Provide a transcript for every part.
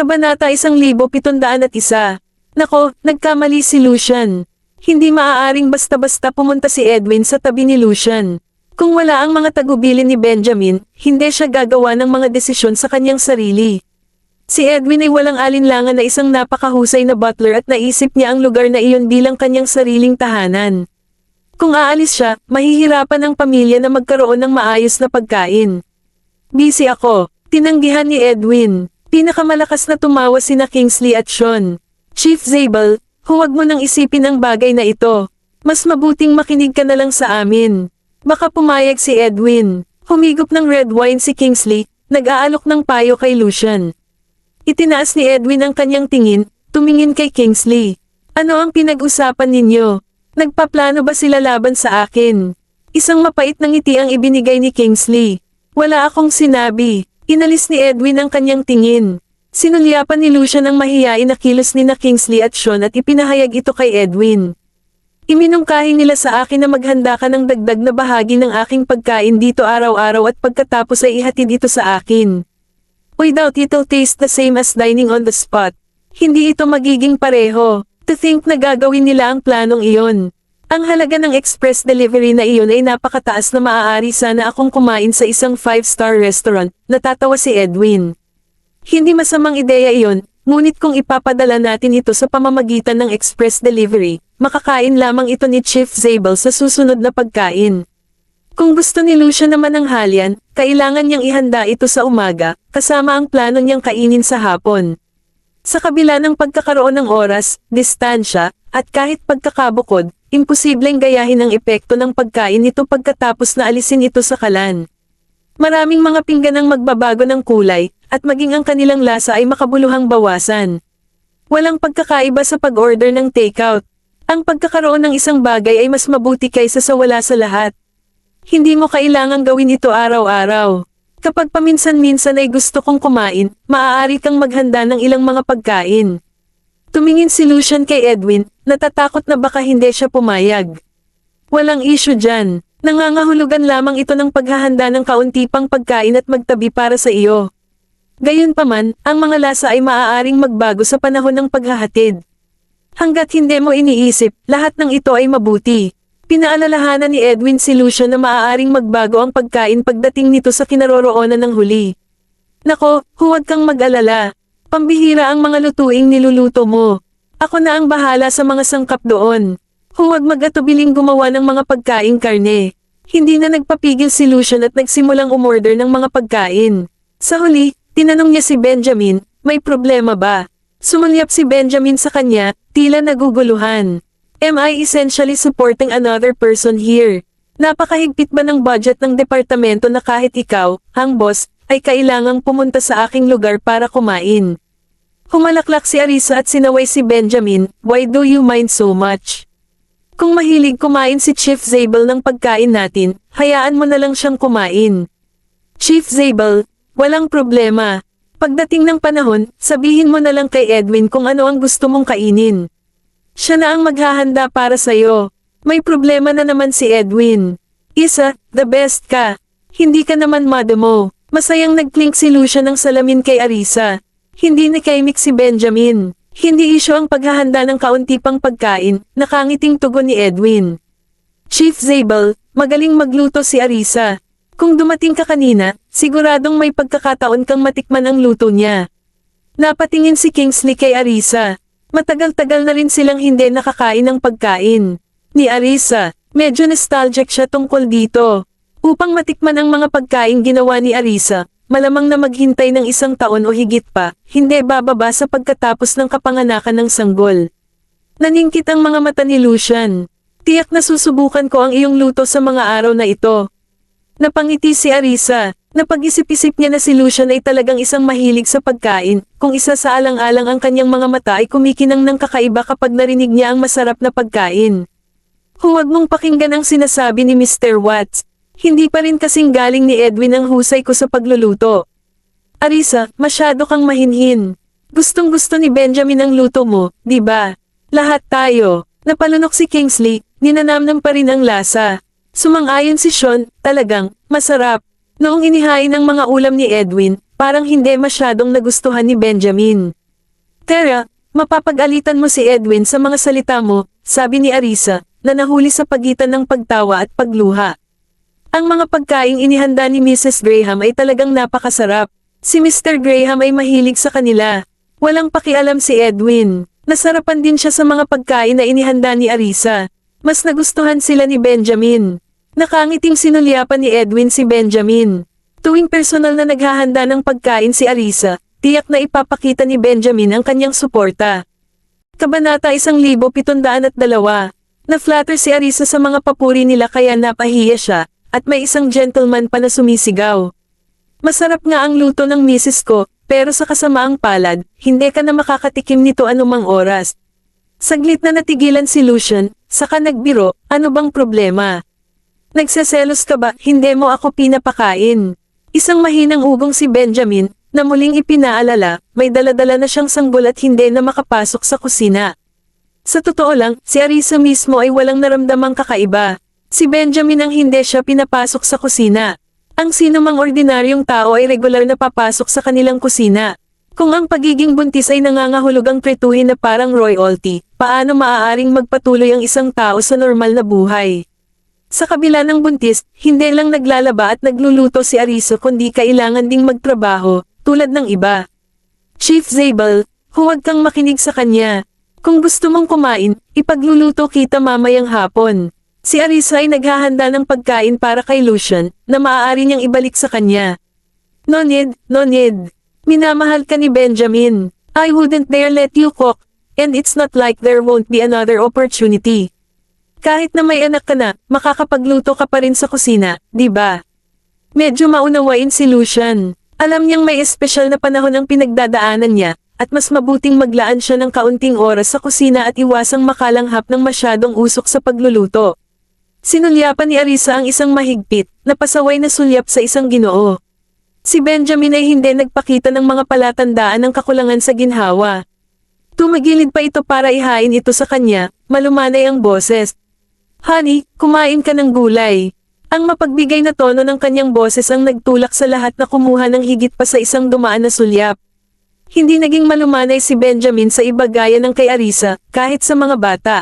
Kabanata 1701. Nako, nagkamali si Lucian. Hindi maaaring basta-basta pumunta si Edwin sa tabi ni Lucian. Kung wala ang mga tagubilin ni Benjamin, hindi siya gagawa ng mga desisyon sa kanyang sarili. Si Edwin ay walang alinlangan na isang napakahusay na butler at naisip niya ang lugar na iyon bilang kanyang sariling tahanan. Kung aalis siya, mahihirapan ang pamilya na magkaroon ng maayos na pagkain. Busy ako, tinanggihan ni Edwin. Pinakamalakas na tumawa sina Kingsley at Sean. Chief Zabel, huwag mo nang isipin ang bagay na ito. Mas mabuting makinig ka na lang sa amin. Baka pumayag si Edwin. Humigop ng red wine si Kingsley, nag-aalok ng payo kay Lucian. Itinaas ni Edwin ang kanyang tingin, tumingin kay Kingsley. Ano ang pinag-usapan ninyo? Nagpaplano ba sila laban sa akin? Isang mapait na ngiti ang ibinigay ni Kingsley. Wala akong sinabi. Inalis ni Edwin ang kanyang tingin. Sinulyapan ni Lucian ang mahiyain na kilos ni na Kingsley at Sean at ipinahayag ito kay Edwin. Iminungkahi nila sa akin na maghanda ka ng dagdag na bahagi ng aking pagkain dito araw-araw at pagkatapos ay ihatid ito sa akin. Without it'll taste the same as dining on the spot. Hindi ito magiging pareho. To think na gagawin nila ang planong iyon. Ang halaga ng express delivery na iyon ay napakataas na maaari sana akong kumain sa isang 5-star restaurant, natatawa si Edwin. Hindi masamang ideya iyon, ngunit kung ipapadala natin ito sa pamamagitan ng express delivery, makakain lamang ito ni Chief Zabel sa susunod na pagkain. Kung gusto ni Lucian naman ng halian, kailangan niyang ihanda ito sa umaga, kasama ang plano niyang kainin sa hapon. Sa kabila ng pagkakaroon ng oras, distansya, at kahit pagkakabukod, imposibleng gayahin ang epekto ng pagkain nito pagkatapos na alisin ito sa kalan. Maraming mga pinggan ang magbabago ng kulay, at maging ang kanilang lasa ay makabuluhang bawasan. Walang pagkakaiba sa pag-order ng takeout. Ang pagkakaroon ng isang bagay ay mas mabuti kaysa sa wala sa lahat. Hindi mo kailangang gawin ito araw-araw. Kapag paminsan-minsan ay gusto kong kumain, maaari kang maghanda ng ilang mga pagkain. Tumingin si Lucian kay Edwin, natatakot na baka hindi siya pumayag. Walang issue dyan, nangangahulugan lamang ito ng paghahanda ng kaunti pang pagkain at magtabi para sa iyo. Gayunpaman, ang mga lasa ay maaaring magbago sa panahon ng paghahatid. Hanggat hindi mo iniisip, lahat ng ito ay mabuti. Pinaalalahanan ni Edwin si Lucian na maaaring magbago ang pagkain pagdating nito sa kinaroroonan ng huli. Nako, huwag kang mag-alala. Pambihira ang mga lutuing niluluto mo. Ako na ang bahala sa mga sangkap doon. Huwag mag-atubiling gumawa ng mga pagkaing karne. Hindi na nagpapigil si Lucian at nagsimulang umorder ng mga pagkain. Sa huli, tinanong niya si Benjamin, may problema ba? Sumulyap si Benjamin sa kanya, tila naguguluhan. Am I essentially supporting another person here? Napakahigpit ba ng budget ng departamento na kahit ikaw, ang boss, ay kailangang pumunta sa aking lugar para kumain? Humalaklak si Arisa at sinaway si Benjamin, why do you mind so much? Kung mahilig kumain si Chief Zabel ng pagkain natin, hayaan mo na lang siyang kumain. Chief Zabel, walang problema. Pagdating ng panahon, sabihin mo na lang kay Edwin kung ano ang gusto mong kainin. Siya na ang maghahanda para sa'yo. May problema na naman si Edwin. Isa, the best ka. Hindi ka naman madamo. Masayang nagklink si Lucian ng salamin kay Arisa. Hindi nakaimik si Benjamin. Hindi isyo ang paghahanda ng kaunti pang pagkain, nakangiting tugon ni Edwin. Chief Zabel, magaling magluto si Arisa. Kung dumating ka kanina, siguradong may pagkakataon kang matikman ang luto niya. Napatingin si Kingsley kay Arisa. Matagal-tagal na rin silang hindi nakakain ng pagkain. Ni Arisa, medyo nostalgic siya tungkol dito. Upang matikman ang mga pagkain ginawa ni Arisa, malamang na maghintay ng 1 taon o higit pa, hindi bababa sa pagkatapos ng kapanganakan ng sanggol. Naningkit ang mga mata ni Lucian. Tiyak na susubukan ko ang iyong luto sa mga araw na ito. Napangiti si Arisa. Napag-isip-isip niya na si Lucian ay talagang isang mahilig sa pagkain, kung isa sa alang-alang ang kanyang mga mata ay kumikinang ng kakaiba kapag narinig niya ang masarap na pagkain. Huwag mong pakinggan ang sinasabi ni Mr. Watts. Hindi pa rin kasing galing ni Edwin ang husay ko sa pagluluto. Arisa, masyado kang mahinhin. Gustong-gusto ni Benjamin ang luto mo, di ba? Lahat tayo. Napalunok si Kingsley, ninanamnam pa rin ang lasa. Sumang-ayon si Sean, talagang, masarap. Noong inihain ang mga ulam ni Edwin, parang hindi masyadong nagustuhan ni Benjamin. Tara, mapapag-alitan mo si Edwin sa mga salita mo, sabi ni Arisa, na nahuli sa pagitan ng pagtawa at pagluha. Ang mga pagkaing inihanda ni Mrs. Graham ay talagang napakasarap. Si Mr. Graham ay mahilig sa kanila. Walang pakialam si Edwin. Nasarapan din siya sa mga pagkain na inihanda ni Arisa. Mas nagustuhan sila ni Benjamin. Nakangiting sinulyapan ni Edwin si Benjamin. Tuwing personal na naghahanda ng pagkain si Arisa, tiyak na ipapakita ni Benjamin ang kanyang suporta. Kabanata 1702. Na-flatter si Arisa sa mga papuri nila kaya napahiya siya, at may isang gentleman pa na sumisigaw. Masarap nga ang luto ng misis ko, pero sa kasamaang palad, hindi ka na makakatikim nito anumang oras. Saglit na natigilan si Lucian, saka nagbiro, ano bang problema? Nagseselos ka ba, hindi mo ako pinapakain? Isang mahinang ugong si Benjamin, na muling ipinaalala, may daladala na siyang sanggol at hindi na makapasok sa kusina. Sa totoo lang, si Arisa mismo ay walang naramdamang kakaiba. Si Benjamin ang hindi siya pinapasok sa kusina. Ang sinumang ordinaryong tao ay regular na papasok sa kanilang kusina. Kung ang pagiging buntis ay nangangahulog ang tretuhin na parang royalty, paano maaaring magpatuloy ang isang tao sa normal na buhay? Sa kabila ng buntis, hindi lang naglalaba at nagluluto si Arisa kundi kailangan ding magtrabaho, tulad ng iba. Chief Zabel, huwag kang makinig sa kanya. Kung gusto mong kumain, ipagluluto kita mamayang hapon. Si Arisa ay naghahanda ng pagkain para kay Lucian, na maaari niyang ibalik sa kanya. No need, no need. Minamahal ka ni Benjamin. I wouldn't dare let you cook, and it's not like there won't be another opportunity. Kahit na may anak ka na, makakapagluto ka pa rin sa kusina, di ba? Medyo maunawain si Lucian. Alam niyang may espesyal na panahon ang pinagdadaanan niya, at mas mabuting maglaan siya ng kaunting oras sa kusina at iwasang makalanghap ng masyadong usok sa pagluluto. Sinulyapan ni Arisa ang isang mahigpit, na pasaway na sulyap sa isang ginoo. Si Benjamin ay hindi nagpakita ng mga palatandaan ng kakulangan sa ginhawa. Tumagilid pa ito para ihain ito sa kanya, malumanay ang boses. Honey, kumain ka ng gulay. Ang mapagbigay na tono ng kanyang boses ang nagtulak sa lahat na kumuha ng higit pa sa isang dumaan na sulyap. Hindi naging malumanay si Benjamin sa iba gaya ng kay Arisa, kahit sa mga bata.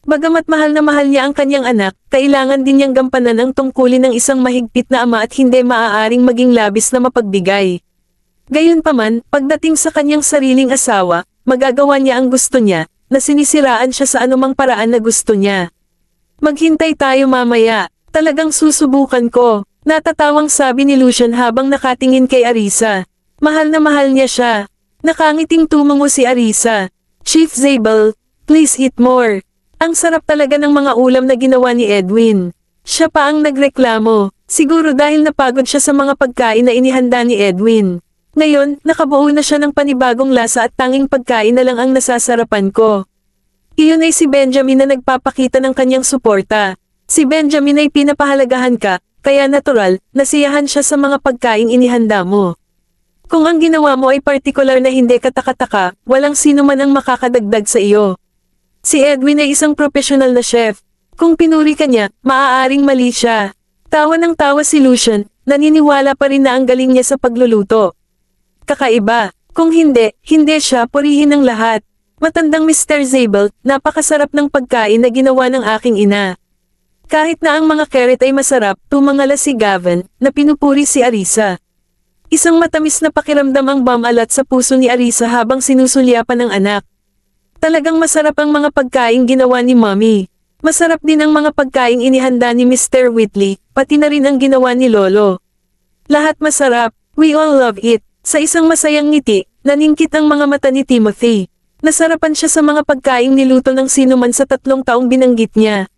Bagamat mahal na mahal niya ang kanyang anak, kailangan din niyang gampanan ang tungkulin ng isang mahigpit na ama at hindi maaaring maging labis na mapagbigay. Gayunpaman, pagdating sa kanyang sariling asawa, magagawa niya ang gusto niya, na sinisiraan siya sa anumang paraan na gusto niya. Maghintay tayo mamaya, talagang susubukan ko, natatawang sabi ni Lucian habang nakatingin kay Arisa. Mahal na mahal niya siya. Nakangiting tumango si Arisa. Chief Zabel, please eat more. Ang sarap talaga ng mga ulam na ginawa ni Edwin. Siya pa ang nagreklamo, siguro dahil napagod siya sa mga pagkain na inihanda ni Edwin. Ngayon, nakabuo na siya ng panibagong lasa at tanging pagkain na lang ang nasasarapan ko. Iyon ay si Benjamin na nagpapakita ng kanyang suporta. Si Benjamin ay pinapahalagahan ka, kaya natural, nasiyahan siya sa mga pagkaing inihanda mo. Kung ang ginawa mo ay partikular na hindi katakataka, walang sino man ang makakadagdag sa iyo. Si Edwin ay isang profesional na chef. Kung pinuri ka niya, maaaring mali siya. Tawa ng tawa si Lucian, naniniwala pa rin na ang galing niya sa pagluluto. Kakaiba. Kung hindi, hindi siya purihin ng lahat. Matandang Mr. Zabel, napakasarap ng pagkain na ginawa ng aking ina. Kahit na ang mga carrot ay masarap, tumangala si Gavin, na pinupuri si Arisa. Isang matamis na pakiramdam ang bumalat sa puso ni Arisa habang sinusulyapan ng anak. Talagang masarap ang mga pagkaing ginawa ni Mommy. Masarap din ang mga pagkaing inihanda ni Mr. Whitley, pati na rin ang ginawa ni Lolo. Lahat masarap, we all love it. Sa isang masayang ngiti, naningkit ang mga mata ni Timothy. Nasarapan siya sa mga pagkaing niluto ng sinuman sa 3 taong binanggit niya.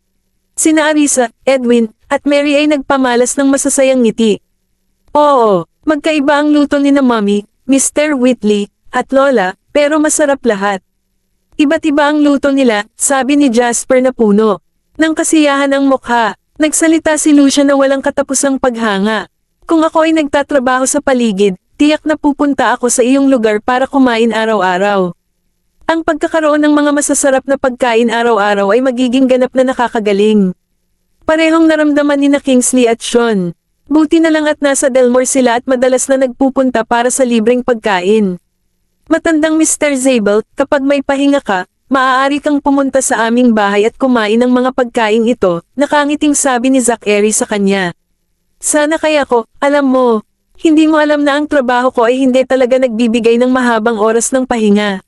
Sina Arisa, Edwin, at Mary ay nagpamalas ng masasayang ngiti. Oo, magkaiba ang luto ni na Mommy, Mr. Whitley, at Lola, pero masarap lahat. Iba't iba ang luto nila, sabi ni Jasper na puno. Nang kasiyahan ang mukha, nagsalita si Lucian na walang katapusang paghanga. Kung ako ay nagtatrabaho sa paligid, tiyak na pupunta ako sa iyong lugar para kumain araw-araw. Ang pagkakaroon ng mga masasarap na pagkain araw-araw ay magiging ganap na nakakagaling. Parehong naramdaman ni na Kingsley at Sean. Buti na lang at nasa Delmore sila at madalas na nagpupunta para sa libreng pagkain. Matandang Mr. Zabel, kapag may pahinga ka, maaari kang pumunta sa aming bahay at kumain ng mga pagkain ito, nakangiting sabi ni Zachary sa kanya. Sana kaya ko, alam mo, hindi mo alam na ang trabaho ko ay hindi talaga nagbibigay ng mahabang oras ng pahinga.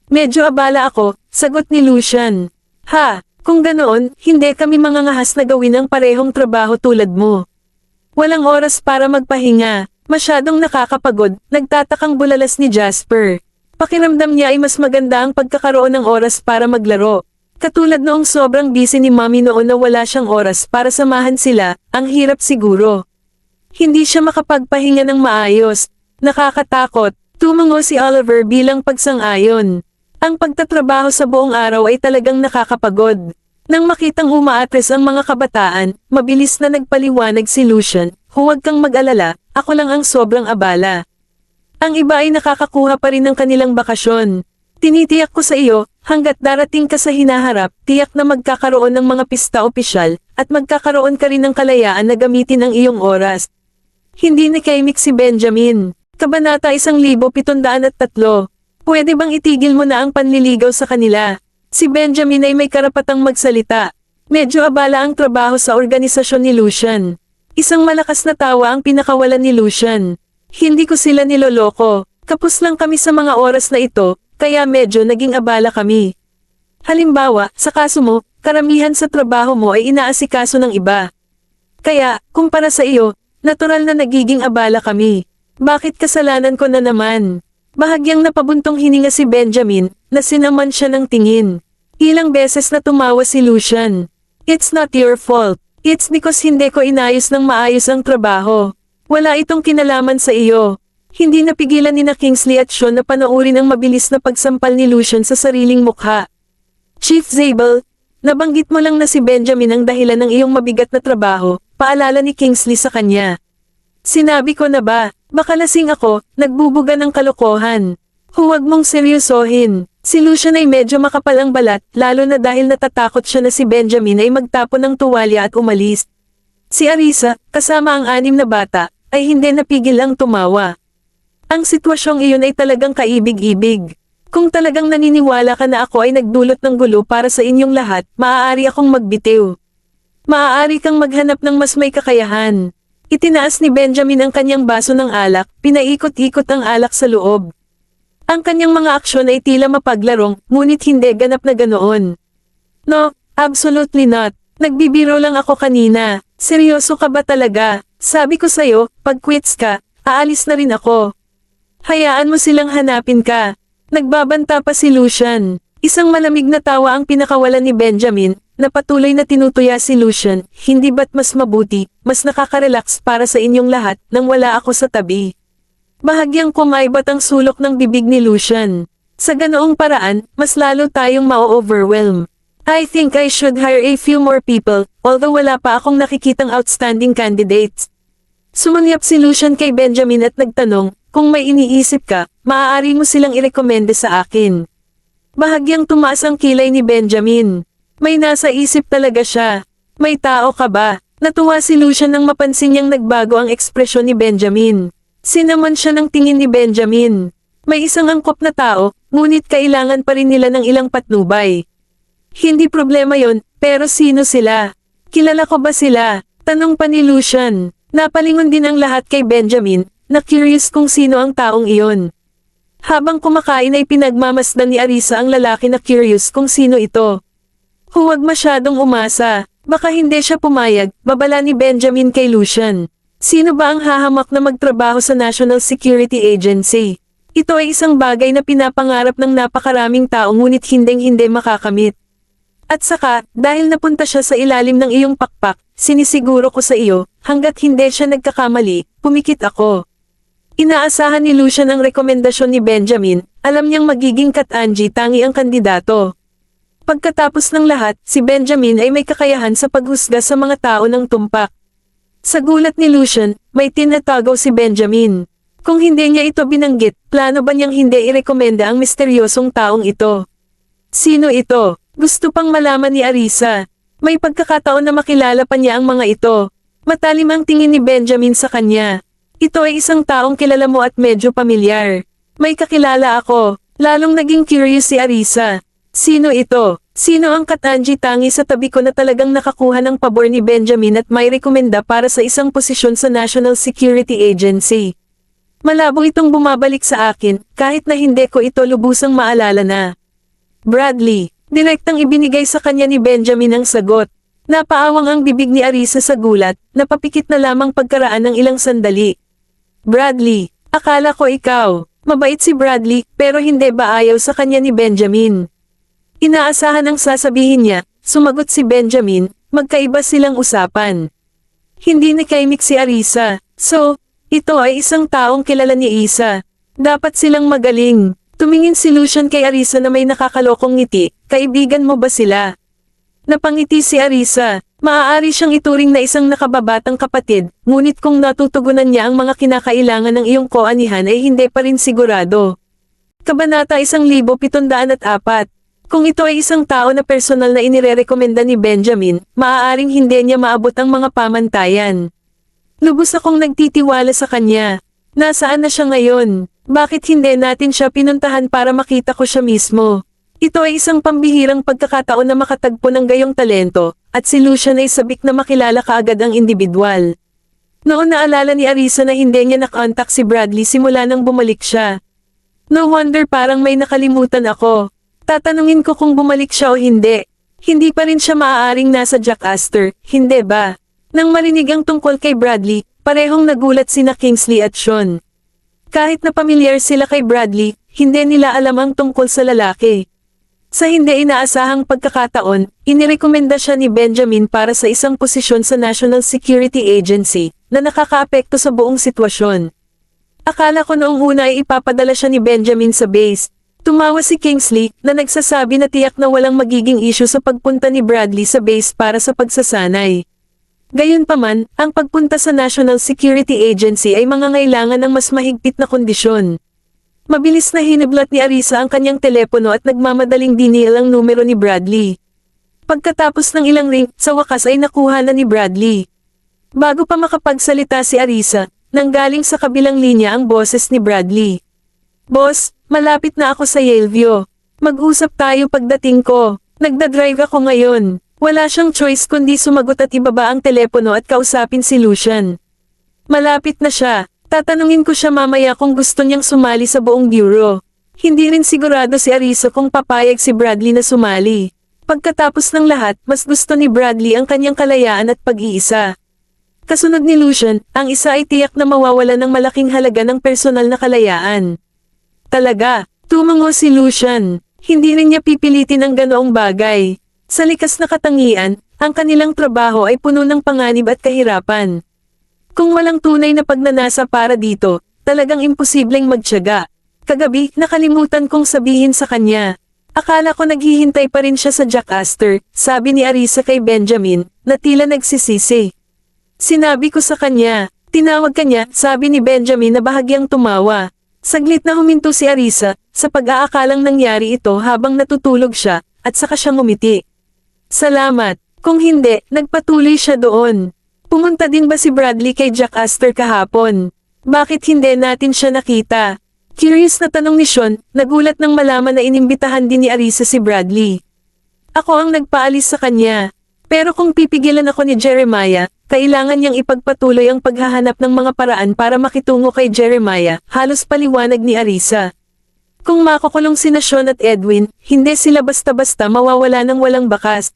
Medyo abala ako, sagot ni Lucian. Ha, kung ganoon, hindi kami mangangahas na gawin ang parehong trabaho tulad mo. Walang oras para magpahinga, masyadong nakakapagod, nagtatakang bulalas ni Jasper. Pakiramdam niya ay mas maganda ang pagkakaroon ng oras para maglaro. Katulad noong sobrang busy ni Mommy noon na wala siyang oras para samahan sila, ang hirap siguro. Hindi siya makapagpahinga ng maayos. Nakakatakot, tumango si Oliver bilang pagsang-ayon. Ang pagtatrabaho sa buong araw ay talagang nakakapagod. Nang makitang umaatres ang mga kabataan, mabilis na nagpaliwanag si Lucian, huwag kang mag-alala, ako lang ang sobrang abala. Ang iba ay nakakakuha pa rin ng kanilang bakasyon. Tinitiyak ko sa iyo, hanggat darating ka sa hinaharap, tiyak na magkakaroon ng mga pista opisyal, at magkakaroon ka rin ng kalayaan na gamitin ang iyong oras. Hindi nakaimik si Benjamin. Kabanata 1703. Pwede bang itigil mo na ang panliligaw sa kanila? Si Benjamin ay may karapatang magsalita. Medyo abala ang trabaho sa organisasyon ni Lucian. Isang malakas na tawa ang pinakawalan ni Lucian. Hindi ko sila niloloko. Kapos lang kami sa mga oras na ito, kaya medyo naging abala kami. Halimbawa, sa kaso mo, karamihan sa trabaho mo ay inaasikaso ng iba. Kaya, kumpara sa iyo, natural na nagiging abala kami. Bakit kasalanan ko na naman? Bahagyang napabuntong hininga si Benjamin, na sinaman siya ng tingin. Ilang beses na tumawa si Lucian. It's not your fault. It's because hindi ko inayos ng maayos ang trabaho. Wala itong kinalaman sa iyo. Hindi napigilan ni na Kingsley at Sean na panoorin ang mabilis na pagsampal ni Lucian sa sariling mukha. Chief Zabel, nabanggit mo lang na si Benjamin ang dahilan ng iyong mabigat na trabaho, paalala ni Kingsley sa kanya. Sinabi ko na ba, baka lasing ako, nagbubuga ng kalokohan. Huwag mong seryosohin. Si Lucian ay medyo makapal ang balat, lalo na dahil natatakot siya na si Benjamin ay magtapon ng tuwalya at umalis. Si Arisa, kasama ang 6 na bata, ay hindi napigil ang tumawa. Ang sitwasyong iyon ay talagang kaibig-ibig. Kung talagang naniniwala ka na ako ay nagdulot ng gulo para sa inyong lahat, maaari akong magbitiw. Maaari kang maghanap ng mas may kakayahan. Itinaas ni Benjamin ang kanyang baso ng alak, pinaikot-ikot ang alak sa loob. Ang kanyang mga aksyon ay tila mapaglarong, ngunit hindi ganap na ganoon. No, absolutely not. Nagbibiro lang ako kanina. Seryoso ka ba talaga? Sabi ko sa'yo, pag quits ka, aalis na rin ako. Hayaan mo silang hanapin ka. Nagbabanta pa si Lucian. Isang malamig na tawa ang pinakawalan ni Benjamin, na patuloy na tinutuya si Lucian, hindi ba't mas mabuti, mas nakaka-relax para sa inyong lahat, nang wala ako sa tabi. Bahagyang kumaibat ang sulok ng bibig ni Lucian. Sa ganoong paraan, mas lalo tayong ma-overwhelm. I think I should hire a few more people, although wala pa akong nakikitang outstanding candidates. Sumunyap si Lucian kay Benjamin at nagtanong, kung may iniisip ka, maaari mo silang irekomende sa akin. Bahagyang tumaas ang kilay ni Benjamin. May nasa isip talaga siya. May tao ka ba? Natuwa si Lucian nang mapansin niyang nagbago ang ekspresyon ni Benjamin. Sinaman siya ng tingin ni Benjamin. May isang angkop na tao, ngunit kailangan pa rin nila ng ilang patnubay. Hindi problema yon, pero sino sila? Kilala ko ba sila? Tanong pa ni Lucian. Napalingon din ang lahat kay Benjamin, na curious kung sino ang taong iyon. Habang kumakain ay pinagmamasdan ni Arisa ang lalaki na curious kung sino ito. Huwag masyadong umasa, baka hindi siya pumayag, babala ni Benjamin kay Lucian. Sino ba ang hahamak na magtrabaho sa National Security Agency? Ito ay isang bagay na pinapangarap ng napakaraming tao ngunit hinding-hindi makakamit. At saka, dahil napunta siya sa ilalim ng iyong pakpak, sinisiguro ko sa iyo, hanggat hindi siya nagkakamali, pumikit ako. Inaasahan ni Lucian ang rekomendasyon ni Benjamin, alam niyang magiging Kat-Angie tangi ang kandidato. Pagkatapos ng lahat, si Benjamin ay may kakayahan sa paghusga sa mga tao ng tumpak. Sa gulat ni Lucian, may tinatago si Benjamin. Kung hindi niya ito binanggit, plano ba niyang hindi irekomenda ang misteryosong taong ito? Sino ito? Gusto pang malaman ni Arisa. May pagkakataon na makilala pa niya ang mga ito. Matalim ang tingin ni Benjamin sa kanya. Ito ay isang taong kilala mo at medyo pamilyar. May kakilala ako. Lalong naging curious si Arisa. Sino ito? Sino ang Katanji Tangi sa tabi ko na talagang nakakuha ng pabor ni Benjamin at may rekomenda para sa isang posisyon sa National Security Agency? Malabo itong bumabalik sa akin, kahit na hindi ko ito lubusang maalala na. Bradley, direktang ibinigay sa kanya ni Benjamin ang sagot. Napaawang ang bibig ni Arisa sa gulat, napapikit na lamang pagkaraan ng ilang sandali. Bradley, akala ko ikaw. Mabait si Bradley, pero hindi ba ayaw sa kanya ni Benjamin? Inaasahan ang sasabihin niya, sumagot si Benjamin, magkaiba silang usapan. Hindi nakaimik si Arisa, so, ito ay isang taong kilala ni Isa. Dapat silang magaling. Tumingin si Lucian kay Arisa na may nakakalokong ngiti, kaibigan mo ba sila? Napangiti si Arisa, maaari siyang ituring na isang nakababatang kapatid, ngunit kung natutugunan niya ang mga kinakailangan ng iyong koanihan ay hindi pa rin sigurado. Kabanata 1704. Kung ito ay isang tao na personal na inirerekomenda ni Benjamin, maaaring hindi niya maabot ang mga pamantayan. Lubos akong nagtitiwala sa kanya. Nasaan na siya ngayon? Bakit hindi natin siya pinuntahan para makita ko siya mismo? Ito ay isang pambihirang pagkakataon na makatagpo ng gayong talento, at si Lucian ay sabik na makilala kaagad ang individual. Noon naalala ni Arisa na hindi niya nakontak si Bradley simula nang bumalik siya. No wonder parang may nakalimutan ako. Tatanungin ko kung bumalik siya o hindi. Hindi pa rin siya maaaring nasa Jack Astor, hindi ba? Nang marinig ang tungkol kay Bradley, parehong nagulat sina Kingsley at Sean. Kahit na pamilyar sila kay Bradley, hindi nila alam ang tungkol sa lalaki. Sa hindi inaasahang pagkakataon, inirekomenda siya ni Benjamin para sa isang posisyon sa National Security Agency, na nakakaapekto sa buong sitwasyon. Akala ko noong una ay ipapadala siya ni Benjamin sa base. Tumawa si Kingsley, na nagsasabi na tiyak na walang magiging issue sa pagpunta ni Bradley sa base para sa pagsasanay. Gayunpaman, ang pagpunta sa National Security Agency ay mangangailangan ng mas mahigpit na kondisyon. Mabilis na hiniblat ni Arisa ang kanyang telepono at nagmamadaling dinial ang numero ni Bradley. Pagkatapos ng ilang ring, sa wakas ay nakuha na ni Bradley. Bago pa makapagsalita si Arisa, nanggaling sa kabilang linya ang boses ni Bradley. Boss, malapit na ako sa Yaleview. Mag-usap tayo pagdating ko. Nagdadrive ako ngayon. Wala siyang choice kundi sumagot at ibaba ang telepono at kausapin si Lucian. Malapit na siya. Tatanungin ko siya mamaya kung gusto niyang sumali sa buong bureau. Hindi rin sigurado si Arisa kung papayag si Bradley na sumali. Pagkatapos ng lahat, mas gusto ni Bradley ang kanyang kalayaan at pag-iisa. Kasunod ni Lucian, ang isa ay tiyak na mawawala ng malaking halaga ng personal na kalayaan. Talaga, tumango si Lucian. Hindi rin niya pipilitin ang ganoong bagay. Sa likas na katangian, ang kanilang trabaho ay puno ng panganib at kahirapan. Kung walang tunay na pagnanasa para dito, talagang imposibleng magtiyaga. Kagabi, nakalimutan kong sabihin sa kanya. Akala ko naghihintay pa rin siya sa Jack Astor, sabi ni Arisa kay Benjamin, na tila nagsisisi. Sinabi ko sa kanya, tinawag ka niya, sabi ni Benjamin na bahagyang tumawa. Saglit na huminto si Arisa, sa pag-aakalang nangyari ito habang natutulog siya, at saka siya ngumiti. Salamat, kung hindi, nagpatuloy siya doon. Pumunta din ba si Bradley kay Jack Astor kahapon? Bakit hindi natin siya nakita? Curious na tanong ni Sean, nagulat nang malaman na inimbitahan din ni Arisa si Bradley. Ako ang nagpaalis sa kanya. Pero kung pipigilan ako ni Jeremiah, kailangan niyang ipagpatuloy ang paghahanap ng mga paraan para makitungo kay Jeremiah, halos paliwanag ni Arisa. Kung makukulong sina Sean at Edwin, hindi sila basta-basta mawawala ng walang bakas.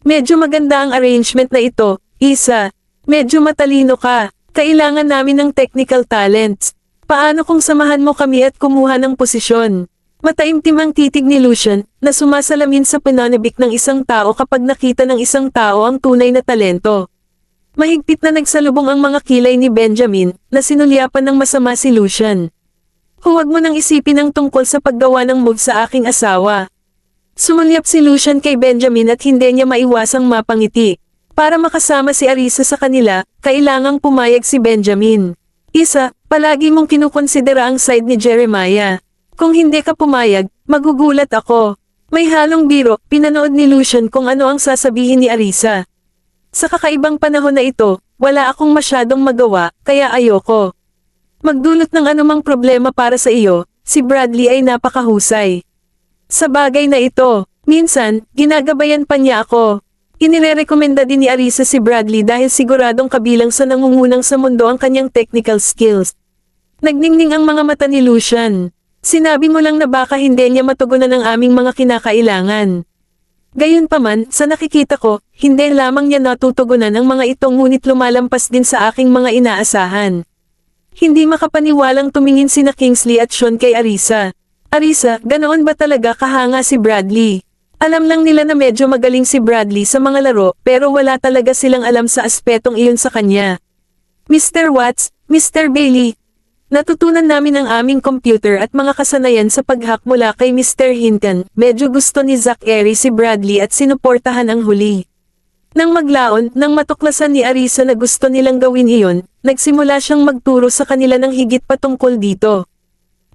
Medyo maganda ang arrangement na ito, Isa. Medyo matalino ka. Kailangan namin ng technical talents. Paano kung samahan mo kami at kumuha ng posisyon? Mataimtim ang titig ni Lucian, na sumasalamin sa pananabik ng isang tao kapag nakita ng isang tao ang tunay na talento. Mahigpit na nagsalubong ang mga kilay ni Benjamin, na sinulyapan ng masama si Lucian. Huwag mo nang isipin ang tungkol sa paggawa ng move sa aking asawa. Sumulyap si Lucian kay Benjamin at hindi niya maiwasang mapangiti. Para makasama si Arisa sa kanila, kailangang pumayag si Benjamin. Isa, palagi mong kinukonsidera ang side ni Jeremiah. Kung hindi ka pumayag, magugulat ako. May halong biro, pinanood ni Lucian kung ano ang sasabihin ni Arisa. Sa kakaibang panahon na ito, wala akong masyadong magawa, kaya ayoko magdulot ng anumang problema para sa iyo. Si Bradley ay napakahusay sa bagay na ito. Minsan, ginagabayan pa niya ako. Inirerekomenda din ni Arisa si Bradley dahil siguradong kabilang sa nangungunang sa mundo ang kanyang technical skills. Nagningning ang mga mata ni Lucian. Sinabi mo lang na baka hindi niya matugunan ang aming mga kinakailangan. Gayunpaman, sa nakikita ko, hindi lamang niya natutugunan ang mga ito ngunit lumalampas din sa aking mga inaasahan. Hindi makapaniwalang tumingin sina Kingsley at Sean kay Arisa. Arisa, ganoon ba talaga kahanga si Bradley? Alam lang nila na medyo magaling si Bradley sa mga laro pero wala talaga silang alam sa aspetong iyon sa kanya. Mr. Watts, Mr. Bailey, natutunan namin ang aming computer at mga kasanayan sa pag-hack mula kay Mr. Hinton. Medyo gusto ni Zack Airy si Bradley at sinuportahan ang huli. Nang maglaon, nang matuklasan ni Arisa na gusto nilang gawin iyon, nagsimula siyang magturo sa kanila ng higit patungkol dito.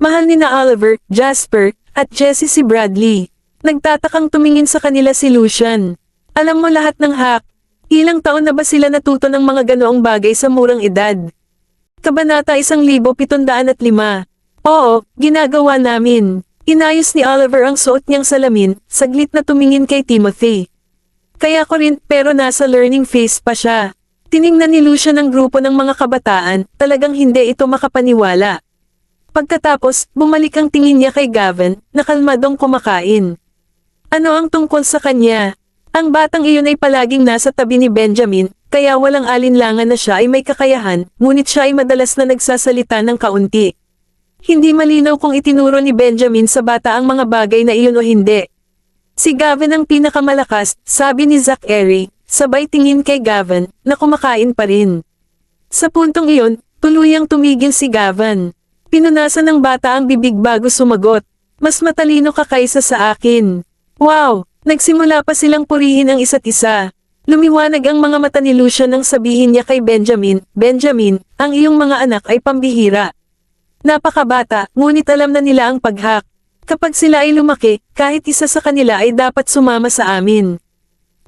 Mahal ni na Oliver, Jasper, at Jessie si Bradley. Nagtatakang tumingin sa kanila si Lucian. Alam mo lahat ng hack. Ilang taon na ba sila natuto ng mga ganoong bagay sa murang edad? Kabanata 1705. Oo, ginagawa namin. Inayos ni Oliver ang suot niyang salamin, saglit na tumingin kay Timothy. Kaya ko rin, pero nasa learning phase pa siya. Tiningnan ni Lucian ang grupo ng mga kabataan, talagang hindi ito makapaniwala. Pagkatapos, bumalik ang tingin niya kay Gavin, na kalmadong kumakain. Ano ang tungkol sa kanya? Ang batang iyon ay palaging nasa tabi ni Benjamin, kaya walang alinlangan na siya ay may kakayahan, ngunit siya ay madalas na nagsasalita ng kaunti. Hindi malinaw kung itinuro ni Benjamin sa bata ang mga bagay na iyon o hindi. Si Gavin ang pinakamalakas, sabi ni Zack Airy, sabay tingin kay Gavin, na kumakain pa rin. Sa puntong iyon, tuluyang tumigil si Gavin. Pinunasan ng bata ang bibig bago sumagot. Mas matalino ka kaysa sa akin. Wow! Nagsimula pa silang purihin ang isa't isa. Lumiwanag ang mga mata ni Lucian nang sabihin niya kay Benjamin, Benjamin, ang iyong mga anak ay pambihira. Napakabata, ngunit alam na nila ang pag-hack. Kapag sila ay lumaki, kahit isa sa kanila ay dapat sumama sa amin.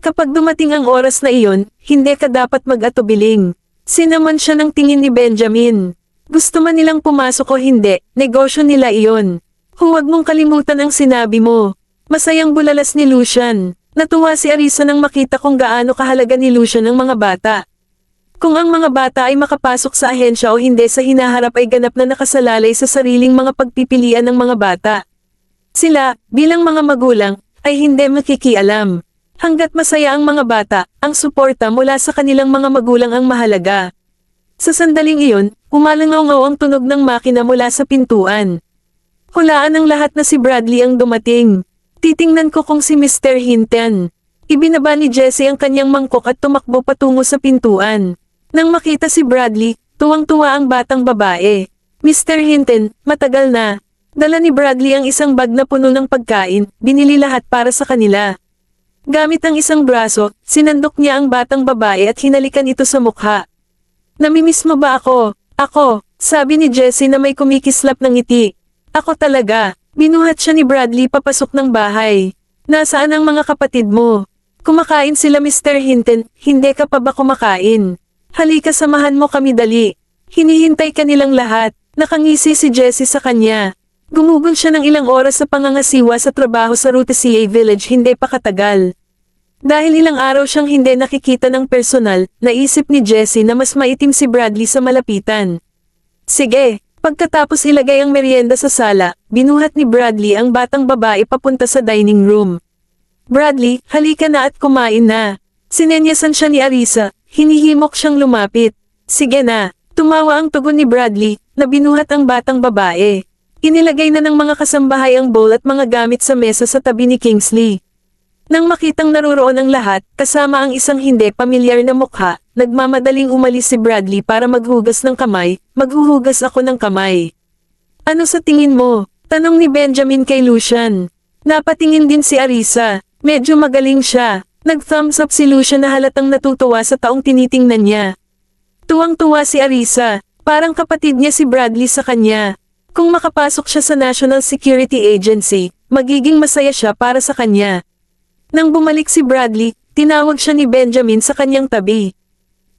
Kapag dumating ang oras na iyon, hindi ka dapat mag-atubiling. Sinamon siya ng tingin ni Benjamin. Gusto man nilang pumasok o hindi, negosyo nila iyon. Huwag mong kalimutan ang sinabi mo. Masayang bulalas ni Lucian. Natuwa si Arisa nang makita kung gaano kahalaga ni Lucian ang mga bata. Kung ang mga bata ay makapasok sa ahensya o hindi sa hinaharap ay ganap na nakasalalay sa sariling mga pagpipilian ng mga bata. Sila, bilang mga magulang, ay hindi makikialam. Hanggat masaya ang mga bata, ang suporta mula sa kanilang mga magulang ang mahalaga. Sa sandaling iyon, umalangaw-ngaw ang tunog ng makina mula sa pintuan. Hulaan ng lahat na si Bradley ang dumating. Titingnan ko kung si Mr. Hinton. Ibinaba ni Jessie ang kanyang mangkok at tumakbo patungo sa pintuan. Nang makita si Bradley, tuwang-tuwa ang batang babae. Mr. Hinton, matagal na. Dala ni Bradley ang isang bag na puno ng pagkain, binili lahat para sa kanila. Gamit ang isang braso, sinandok niya ang batang babae at hinalikan ito sa mukha. Namimiss mo ba ako? Ako, sabi ni Jessie na may kumikislap ng ngiti. Ako talaga. Binuhat siya ni Bradley papasok ng bahay. Nasaan ang mga kapatid mo? Kumakain sila Mr. Hinton, hindi ka pa ba kumakain? Halika samahan mo kami dali. Hinihintay ka nilang lahat. Nakangisi si Jessie sa kanya. Gumugol siya ng ilang oras sa pangangasiwa sa trabaho sa Rutisia Village hindi pa katagal. Dahil ilang araw siyang hindi nakikita ng personal, naisip ni Jessie na mas maitim si Bradley sa malapitan. Sige. Pagkatapos ilagay ang merienda sa sala, binuhat ni Bradley ang batang babae papunta sa dining room. Bradley, halika na at kumain na. Sinenyasan siya ni Arisa, hinihimok siyang lumapit. Sige na, tumawa ang tugon ni Bradley, na binuhat ang batang babae. Inilagay na ng mga kasambahay ang bowl at mga gamit sa mesa sa tabi ni Kingsley. Nang makitang naruroon ang lahat, kasama ang isang hindi pamilyar na mukha, nagmamadaling umalis si Bradley para maghugas ng kamay, maghuhugas ako ng kamay. Ano sa tingin mo? Tanong ni Benjamin kay Lucian. Napatingin din si Arisa, medyo magaling siya. Nag-thumbs up si Lucian na halatang natutuwa sa taong tinitingnan niya. Tuwang-tuwa si Arisa, parang kapatid niya si Bradley sa kanya. Kung makapasok siya sa National Security Agency, magiging masaya siya para sa kanya. Nang bumalik si Bradley, Tinawag siya ni Benjamin sa kanyang tabi.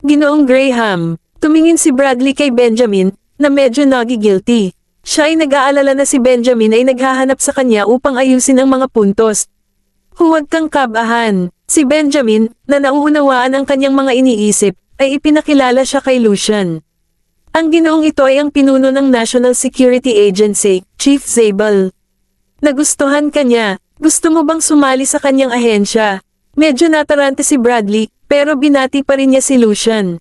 Ginoong Graham, tumingin si Bradley kay Benjamin, na medyo nagi-guilty. Siya ay nag-aalala na si Benjamin ay naghahanap sa kanya upang ayusin ang mga puntos. Huwag kang kabahan. Si Benjamin, na nauunawaan ang kanyang mga iniisip, ay ipinakilala siya kay Lucian. Ang ginoong ito ay ang pinuno ng National Security Agency, Chief Zabel. Nagustuhan ka niya. Gusto mo bang sumali sa kanyang ahensya? Medyo natarante si Bradley, pero binati pa rin niya si Lucian.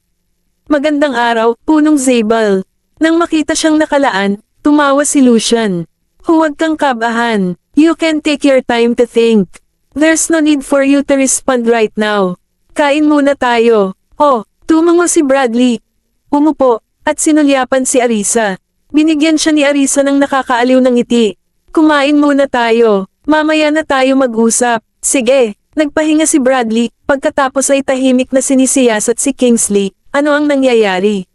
Magandang araw, punong Zabel. Nang makita siyang nakalaan, tumawa si Lucian. Huwag kang kabahan. You can take your time to think. There's no need for you to respond right now. Kain muna tayo. Oh, tumango si Bradley. Umupo, at sinulyapan si Arisa. Binigyan siya ni Arisa ng nakakaaliw ng ngiti. Kumain muna tayo. Mamaya na tayo mag-usap. Sige, nagpahinga si Bradley, pagkatapos ay tahimik na sinisiyasat si Kingsley. Ano ang nangyayari?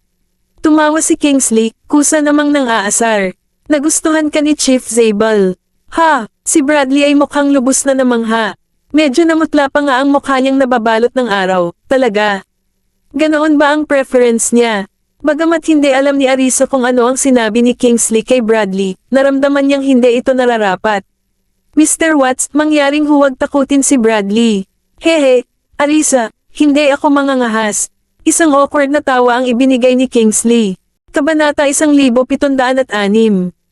Tumawa si Kingsley, kusa namang nang aasar. Nagustuhan ka ni Chief Zabel. Ha, si Bradley ay mukhang lubos na namangha. Medyo namutla pa nga ang mukha niyang nababalot ng araw, talaga. Ganoon ba ang preference niya? Bagamat hindi alam ni Arisa kung ano ang sinabi ni Kingsley kay Bradley, naramdaman niyang hindi ito nararapat. Mr. Watts, mangyaring huwag takutin si Bradley. Hehe, Arisa, hindi ako mangangahas. Isang awkward na tawa ang ibinigay ni Kingsley. Kabanata 1706.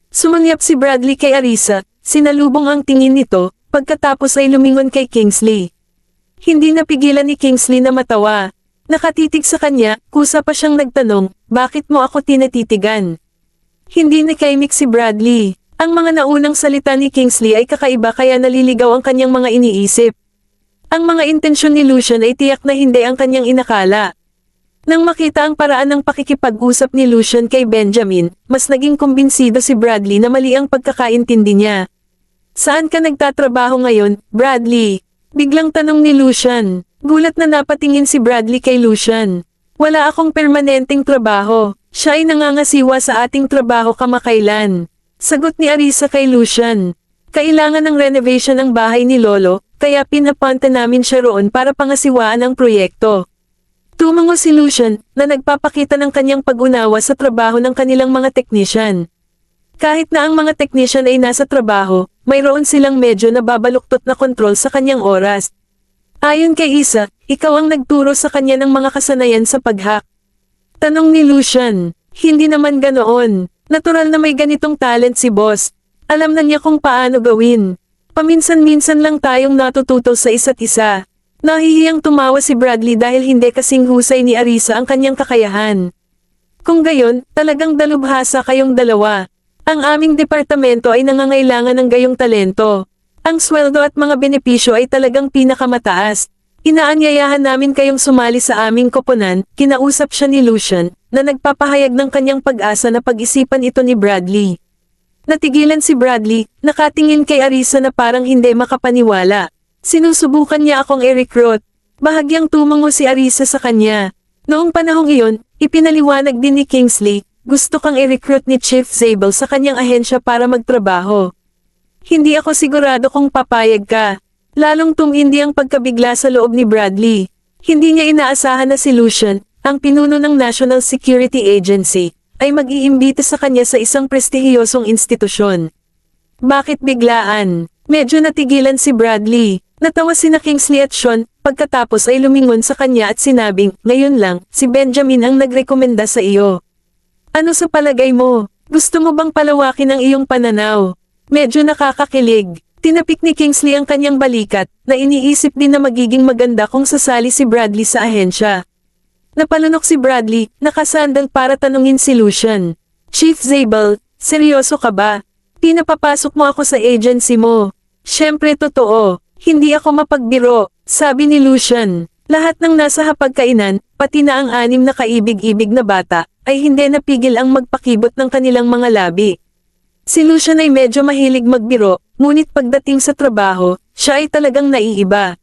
Sumangyap si Bradley kay Arisa, sinalubong ang tingin nito, pagkatapos ay lumingon kay Kingsley. Hindi napigilan ni Kingsley na matawa. Nakatitig sa kanya, kusa pa siyang nagtanong, bakit mo ako tinatitigan? Hindi nakaimik si Bradley. Ang mga naunang salita ni Kingsley ay kakaiba kaya naliligaw ang kanyang mga iniisip. Ang mga intensyon ni Lucian ay tiyak na hindi ang kanyang inakala. Nang makita ang paraan ng pakikipag-usap ni Lucian kay Benjamin, mas naging kumbinsido si Bradley na mali ang pagkakaintindi niya. Saan ka nagtatrabaho ngayon, Bradley? Biglang tanong ni Lucian. Gulat na napatingin si Bradley kay Lucian. Wala akong permanenteng trabaho. Siya ay nangangasiwa sa ating trabaho kamakailan. Sagot ni Arisa kay Lucian. Kailangan ng renovation ng bahay ni Lolo, kaya pinapunta namin siya roon para pangasiwaan ang proyekto. Tumango si Lucian, na nagpapakita ng kanyang pag-unawa sa trabaho ng kanilang mga teknisyan. Kahit na ang mga teknisyan ay nasa trabaho, mayroon silang medyo nababaluktot na kontrol sa kanyang oras. Ayon kay Isa, ikaw ang nagturo sa kanya ng mga kasanayan sa pag-hack. Tanong ni Lucian, hindi naman ganoon. Natural na may ganitong talent si boss. Alam na niya kung paano gawin. Paminsan-minsan lang tayong natututo sa isa't isa. Nahihiyang tumawa si Bradley dahil hindi kasing husay ni Arisa ang kanyang kakayahan. Kung gayon, talagang dalubhasa kayong dalawa. Ang aming departamento ay nangangailangan ng gayong talento. Ang sweldo at mga benepisyo ay talagang pinakamataas. Inaanyayahan namin kayong sumali sa aming koponan, kinausap siya ni Lucian, na nagpapahayag ng kanyang pag-asa na pag-isipan ito ni Bradley. Natigilan si Bradley, nakatingin kay Arisa na parang hindi makapaniwala. Sinusubukan niya akong i-recruit. Bahagyang tumango si Arisa sa kanya. Noong panahong iyon, ipinaliwanag din ni Kingsley, gusto kang i-recruit ni Chief Zabel sa kanyang ahensya para magtrabaho. Hindi ako sigurado kung papayag ka. Lalong tumindi ang pagkabigla sa loob ni Bradley. Hindi niya inaasahan na si Lucian, ang pinuno ng National Security Agency, ay mag-iimbita sa kanya sa isang prestihiyosong institusyon. Bakit biglaan? Medyo natigilan si Bradley. Natawa sina Kingsley at Sean, pagkatapos ay lumingon sa kanya at sinabing, ngayon lang, si Benjamin ang nagrekomenda sa iyo. Ano sa palagay mo? Gusto mo bang palawakin ang iyong pananaw? Medyo nakakakilig. Tinapik ni Kingsley ang kanyang balikat, na iniisip din na magiging maganda kung sasali si Bradley sa ahensya. Napalunok si Bradley, nakasandal para tanungin si Lucian. Chief Zabel, seryoso ka ba? Pinapapasok mo ako sa agency mo. Siyempre totoo, hindi ako mapagbiro, sabi ni Lucian. Lahat ng nasa hapagkainan, pati na ang 6 na kaibig-ibig na bata, ay hindi napigil ang magpakibot ng kanilang mga labi. Si Lucian ay medyo mahilig magbiro, ngunit pagdating sa trabaho, siya ay talagang naiiba.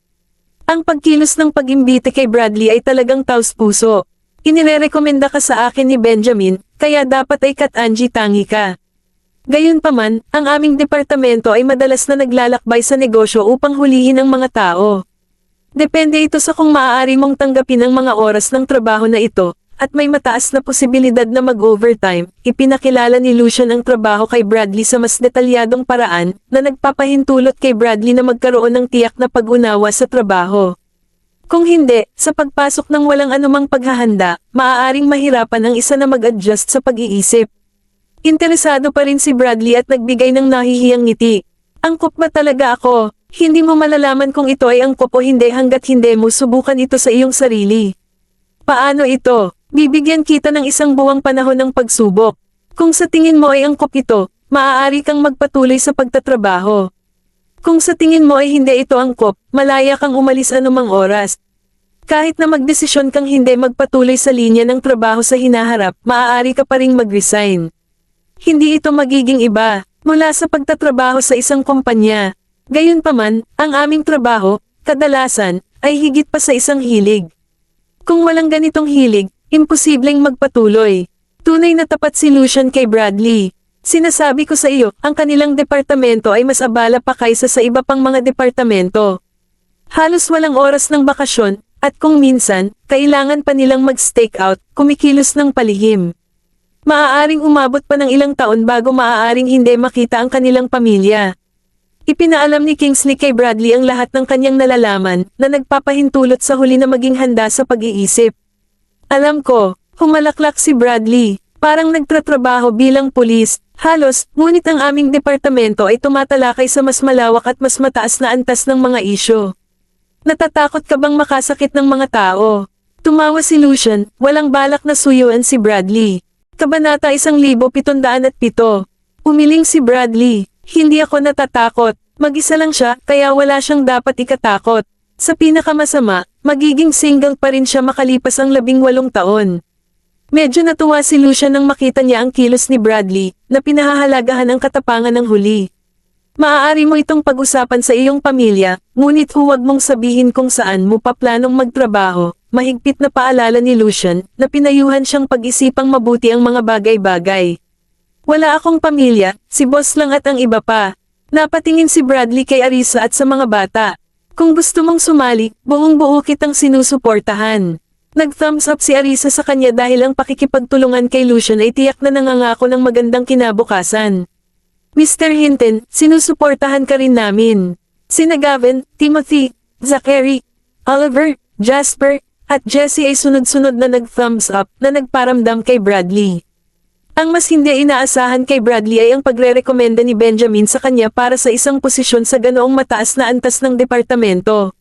Ang pagkilos ng pag-imbita kay Bradley ay talagang taos-puso. Inirerekomenda ka sa akin ni Benjamin, kaya dapat ay katangi tangi ka. Gayunpaman, ang aming departamento ay madalas na naglalakbay sa negosyo upang hulihin ang mga tao. Depende ito sa kung maaari mong tanggapin ang mga oras ng trabaho na ito, at may mataas na posibilidad na mag-overtime. Ipinakilala ni Lucian ang trabaho kay Bradley sa mas detalyadong paraan, na nagpapahintulot kay Bradley na magkaroon ng tiyak na pag-unawa sa trabaho. Kung hindi, sa pagpasok ng walang anumang paghahanda, maaaring mahirapan ang isa na mag-adjust sa pag-iisip. Interesado pa rin si Bradley at nagbigay ng nahihiyang ngiti. Angkop ba talaga ako? Hindi mo malalaman kung ito ay angkop o hindi hanggat hindi mo subukan ito sa iyong sarili. Paano ito? Bibigyan kita ng isang buwang panahon ng pagsubok. Kung sa tingin mo ay angkop ito, maaari kang magpatuloy sa pagtatrabaho. Kung sa tingin mo ay hindi ito angkop, malaya kang umalis anumang oras. Kahit na magdesisyon kang hindi magpatuloy sa linya ng trabaho sa hinaharap, maaari ka pa ring mag-resign. Hindi ito magiging iba, mula sa pagtatrabaho sa isang kumpanya. Gayunpaman, ang aming trabaho, kadalasan, ay higit pa sa isang hilig. Kung walang ganitong hilig, imposibleng magpatuloy. Tunay na tapat si Lucian kay Bradley. Sinasabi ko sa iyo, ang kanilang departamento ay mas abala pa kaysa sa iba pang mga departamento. Halos walang oras ng bakasyon, at kung minsan, kailangan pa nilang mag-stake out, kumikilos ng palihim. Maaaring umabot pa ng ilang taon bago maaaring hindi makita ang kanilang pamilya. Ipinaalam ni Kingsley kay Bradley ang lahat ng kanyang nalalaman, na nagpapahintulot sa huli na maging handa sa pag-iisip. Alam ko, humalaklak si Bradley, parang nagtatrabaho bilang pulis, halos, ngunit ang aming departamento ay tumatalakay sa mas malawak at mas mataas na antas ng mga isyo. Natatakot ka bang makasakit ng mga tao? Tumawa si Lucian, walang balak na suyuan si Bradley. Kabanata 1707. Umiling si Bradley. Hindi ako natatakot. Mag-isa lang siya, kaya wala siyang dapat ikatakot. Sa pinakamasama, magiging single pa rin siya makalipas ang 18 taon. Medyo natuwa si Lucian nang makita niya ang kilos ni Bradley, na pinahahalagahan ang katapangan ng huli. Maaari mo itong pag-usapan sa iyong pamilya, ngunit huwag mong sabihin kung saan mo pa planong magtrabaho. Mahigpit na paalala ni Lucian, na pinayuhan siyang pag-isipang mabuti ang mga bagay-bagay. Wala akong pamilya, si boss lang at ang iba pa. Napatingin si Bradley kay Arisa at sa mga bata. Kung gusto mong sumali, buong-buo kitang sinusuportahan. Nag-thumbs up si Arisa sa kanya dahil ang pakikipagtulungan kay Lucian ay tiyak na nangangako ng magandang kinabukasan. Mr. Hinton, sinusuportahan ka rin namin. Sina Gavin, Timothy, Zachary, Oliver, Jasper, at Jesse ay sunod-sunod na nag-thumbs up na nagparamdam kay Bradley. Ang mas hindi inaasahan kay Bradley ay ang pagre-rekomenda ni Benjamin sa kanya para sa isang posisyon sa ganoong mataas na antas ng departamento.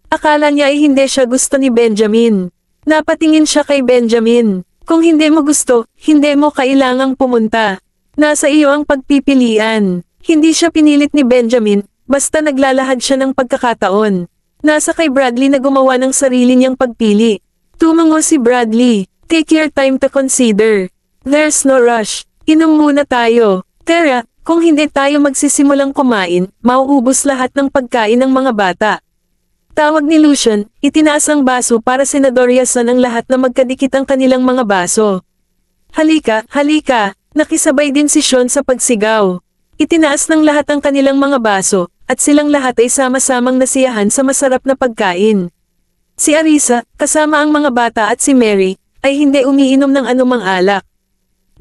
Akala niya ay hindi siya gusto ni Benjamin. Napatingin siya kay Benjamin. Kung hindi mo gusto, hindi mo kailangang pumunta. Nasa iyo ang pagpipilian. Hindi siya pinilit ni Benjamin, basta naglalahad siya ng pagkakataon. Nasa kay Bradley na gumawa ng sarili niyang pagpili. Tumango si Bradley. Take your time to consider. There's no rush. Inom muna tayo. Tara, kung hindi tayo magsisimulang kumain, mauubos lahat ng pagkain ng mga bata. Tawag ni Lucian, itinaas ang baso para senadoryasan ang lahat na magkadikit ang kanilang mga baso. Halika, halika, nakisabay din si Sean sa pagsigaw. Itinaas ng lahat ang kanilang mga baso, at silang lahat ay sama-samang nasiyahan sa masarap na pagkain. Si Arisa, kasama ang mga bata at si Mary, ay hindi umiinom ng anumang alak.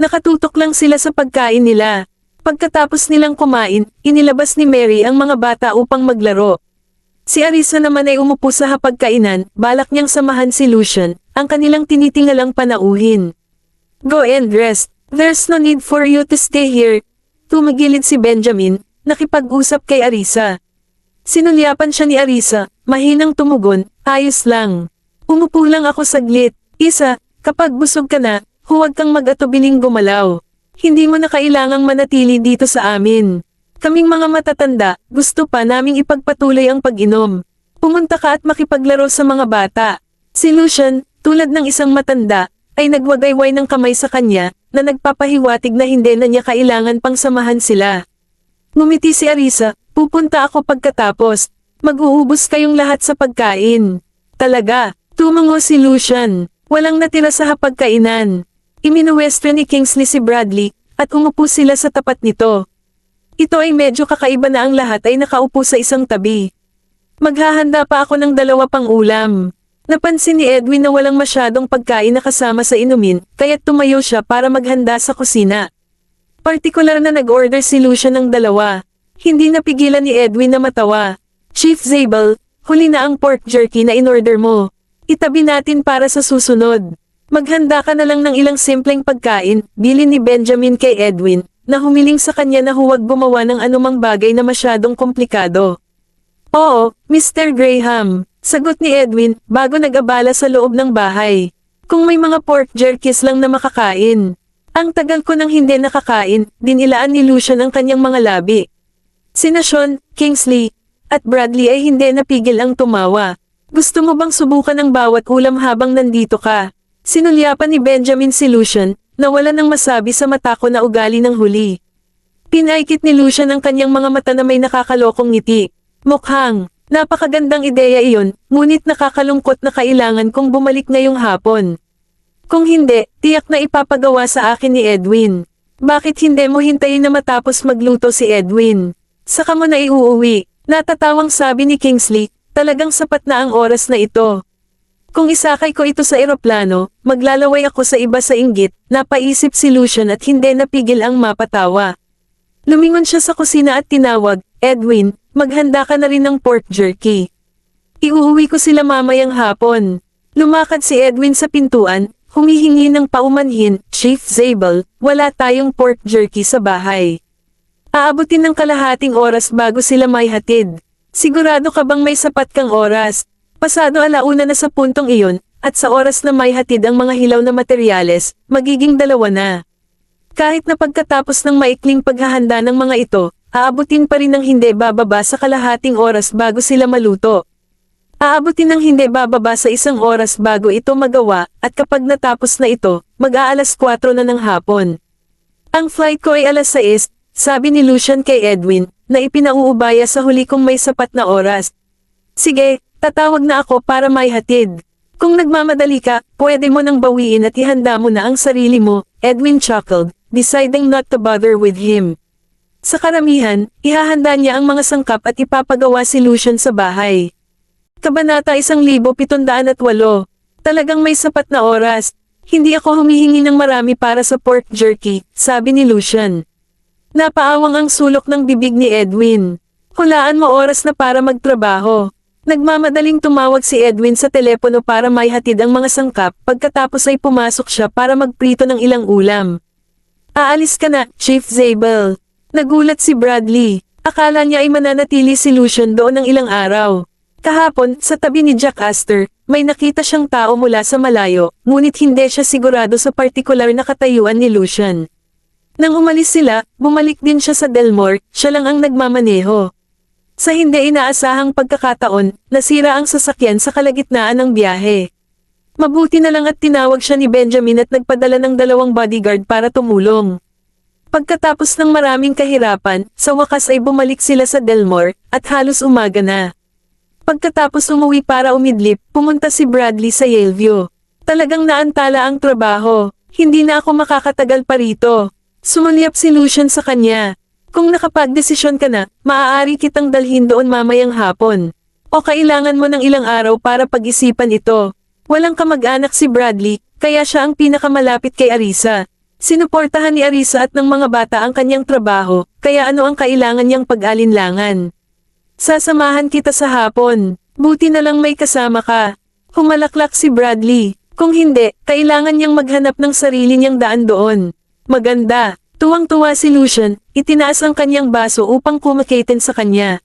Nakatutok lang sila sa pagkain nila. Pagkatapos nilang kumain, inilabas ni Mary ang mga bata upang maglaro. Si Arisa naman ay umupo sa hapagkainan, balak niyang samahan si Lucian, ang kanilang tinitingalang panauhin. Go and rest. There's no need for you to stay here. Tumagilid si Benjamin, nakipag-usap kay Arisa. Sinulyapan siya ni Arisa, mahinang tumugon, ayos lang. Umupo lang ako saglit. Isa, kapag busog ka na, huwag kang mag-atubiling gumalaw. Hindi mo na kailangang manatili dito sa amin. Kaming mga matatanda, gusto pa naming ipagpatuloy ang pag-inom. Pumunta ka at makipaglaro sa mga bata. Si Lucian, tulad ng isang matanda, ay nagwagayway ng kamay sa kanya, na nagpapahiwatig na hindi na niya kailangan pang samahan sila. Ngumiti si Arisa, pupunta ako pagkatapos. Mag-uubos kayong lahat sa pagkain. Talaga, tumango si Lucian. Walang natira sa hapagkainan. Iminuwestro ni Kingsley si Bradley, at umupo sila sa tapat nito. Ito ay medyo kakaiba na ang lahat ay nakaupo sa isang tabi. Maghahanda pa ako ng 2 pang ulam. Napansin ni Edwin na walang masyadong pagkain na kasama sa inumin, kaya't tumayo siya para maghanda sa kusina. Partikular na nag-order si Lucian ng 2. Hindi napigilan ni Edwin na matawa. Chief Zabel, huli na ang pork jerky na in-order mo. Itabi natin para sa susunod. Maghanda ka na lang ng ilang simpleng pagkain, bilin ni Benjamin kay Edwin, na humiling sa kanya na huwag gumawa ng anumang bagay na masyadong komplikado. Oo, Mr. Graham, sagot ni Edwin bago nag-abala sa loob ng bahay. Kung may mga pork jerkies lang na makakain. Ang tagal ko nang hindi nakakain, dinilaan ni Lucian ang kanyang mga labi. Sina Sean, Kingsley, at Bradley ay hindi napigil ang tumawa. Gusto mo bang subukan ang bawat ulam habang nandito ka? Sinulyapan ni Benjamin si Lucian, na wala nang masabi sa mata ko na ugali ng huli. Pinaikit ni Lucian ang kanyang mga mata na may nakakalokong ngiti. Mukhang, napakagandang ideya iyon, ngunit nakakalungkot na kailangan kong bumalik ngayong hapon. Kung hindi, tiyak na ipapagawa sa akin ni Edwin. Bakit hindi mo hintayin na matapos magluto si Edwin? Saka mo na iuuwi. Natatawang sabi ni Kingsley, talagang sapat na ang oras na ito. Kung isakay ko ito sa eroplano, maglalaway ako sa iba sa inggit, napaisip si Lucian at hindi napigil ang mapatawa. Lumingon siya sa kusina at tinawag, Edwin, maghanda ka na rin ng pork jerky. Iuuwi ko sila mamayang hapon. Lumakad si Edwin sa pintuan, humihingi ng paumanhin, Chief Zabel, wala tayong pork jerky sa bahay. Aabutin ng kalahating oras bago sila may hatid. Sigurado ka bang may sapat kang oras? Pasado 1:00 na sa puntong iyon, at sa oras na may hatid ang mga hilaw na materyales, magiging 2 na. Kahit na pagkatapos ng maikling paghahanda ng mga ito, aabutin pa rin ng hindi bababa sa kalahating oras bago sila maluto. Aabutin ng hindi bababa sa 1 oras bago ito magawa, at kapag natapos na ito, mag-aalas 4 na ng hapon. Ang flight ko ay 6:00, sabi ni Lucian kay Edwin, na ipinauubaya sa huli kong may sapat na oras. Sige, tatawag na ako para may hatid. Kung nagmamadali ka, pwede mo nang bawiin at ihanda mo na ang sarili mo, Edwin chuckled, deciding not to bother with him. Sa karamihan, ihahanda niya ang mga sangkap at ipapagawa si Lucian sa bahay. Kabanata 1708. Talagang may sapat na oras. Hindi ako humihingi ng marami para sa pork jerky, sabi ni Lucian. Napaawang ang sulok ng bibig ni Edwin. Hulaan mo oras na para magtrabaho. Nagmamadaling tumawag si Edwin sa telepono para may hatid ang mga sangkap, pagkatapos ay pumasok siya para magprito ng ilang ulam. Aalis ka na, Chief Zabel. Nagulat si Bradley. Akala niya ay mananatili si Lucian doon ng ilang araw. Kahapon, sa tabi ni Jack Astor, may nakita siyang tao mula sa malayo, ngunit hindi siya sigurado sa partikular na katayuan ni Lucian. Nang umalis sila, bumalik din siya sa Delmore, siya lang ang nagmamaneho. Sa hindi inaasahang pagkakataon, nasira ang sasakyan sa kalagitnaan ng biyahe. Mabuti na lang at tinawag siya ni Benjamin at nagpadala ng 2 bodyguard para tumulong. Pagkatapos ng maraming kahirapan, sa wakas ay bumalik sila sa Delmore, at halos umaga na. Pagkatapos umuwi para umidlip, pumunta si Bradley sa Yaleview. Talagang naantala ang trabaho, hindi na ako makakatagal pa rito. Sumulyap si Lucian sa kanya. Kung nakapagdesisyon ka na, maaari kitang dalhin doon mamayang hapon. O kailangan mo ng ilang araw para pag-isipan ito. Walang kamag-anak si Bradley, kaya siya ang pinakamalapit kay Arisa. Sinuportahan ni Arisa at ng mga bata ang kanyang trabaho, kaya ano ang kailangan niyang pag-alinlangan. Sasamahan kita sa hapon. Buti na lang may kasama ka. Humalaklak si Bradley. Kung hindi, kailangan niyang maghanap ng sarili niyang daan doon. Maganda. Tuwang-tuwa si Lucian, itinaas ang kanyang baso upang kumakaten sa kanya.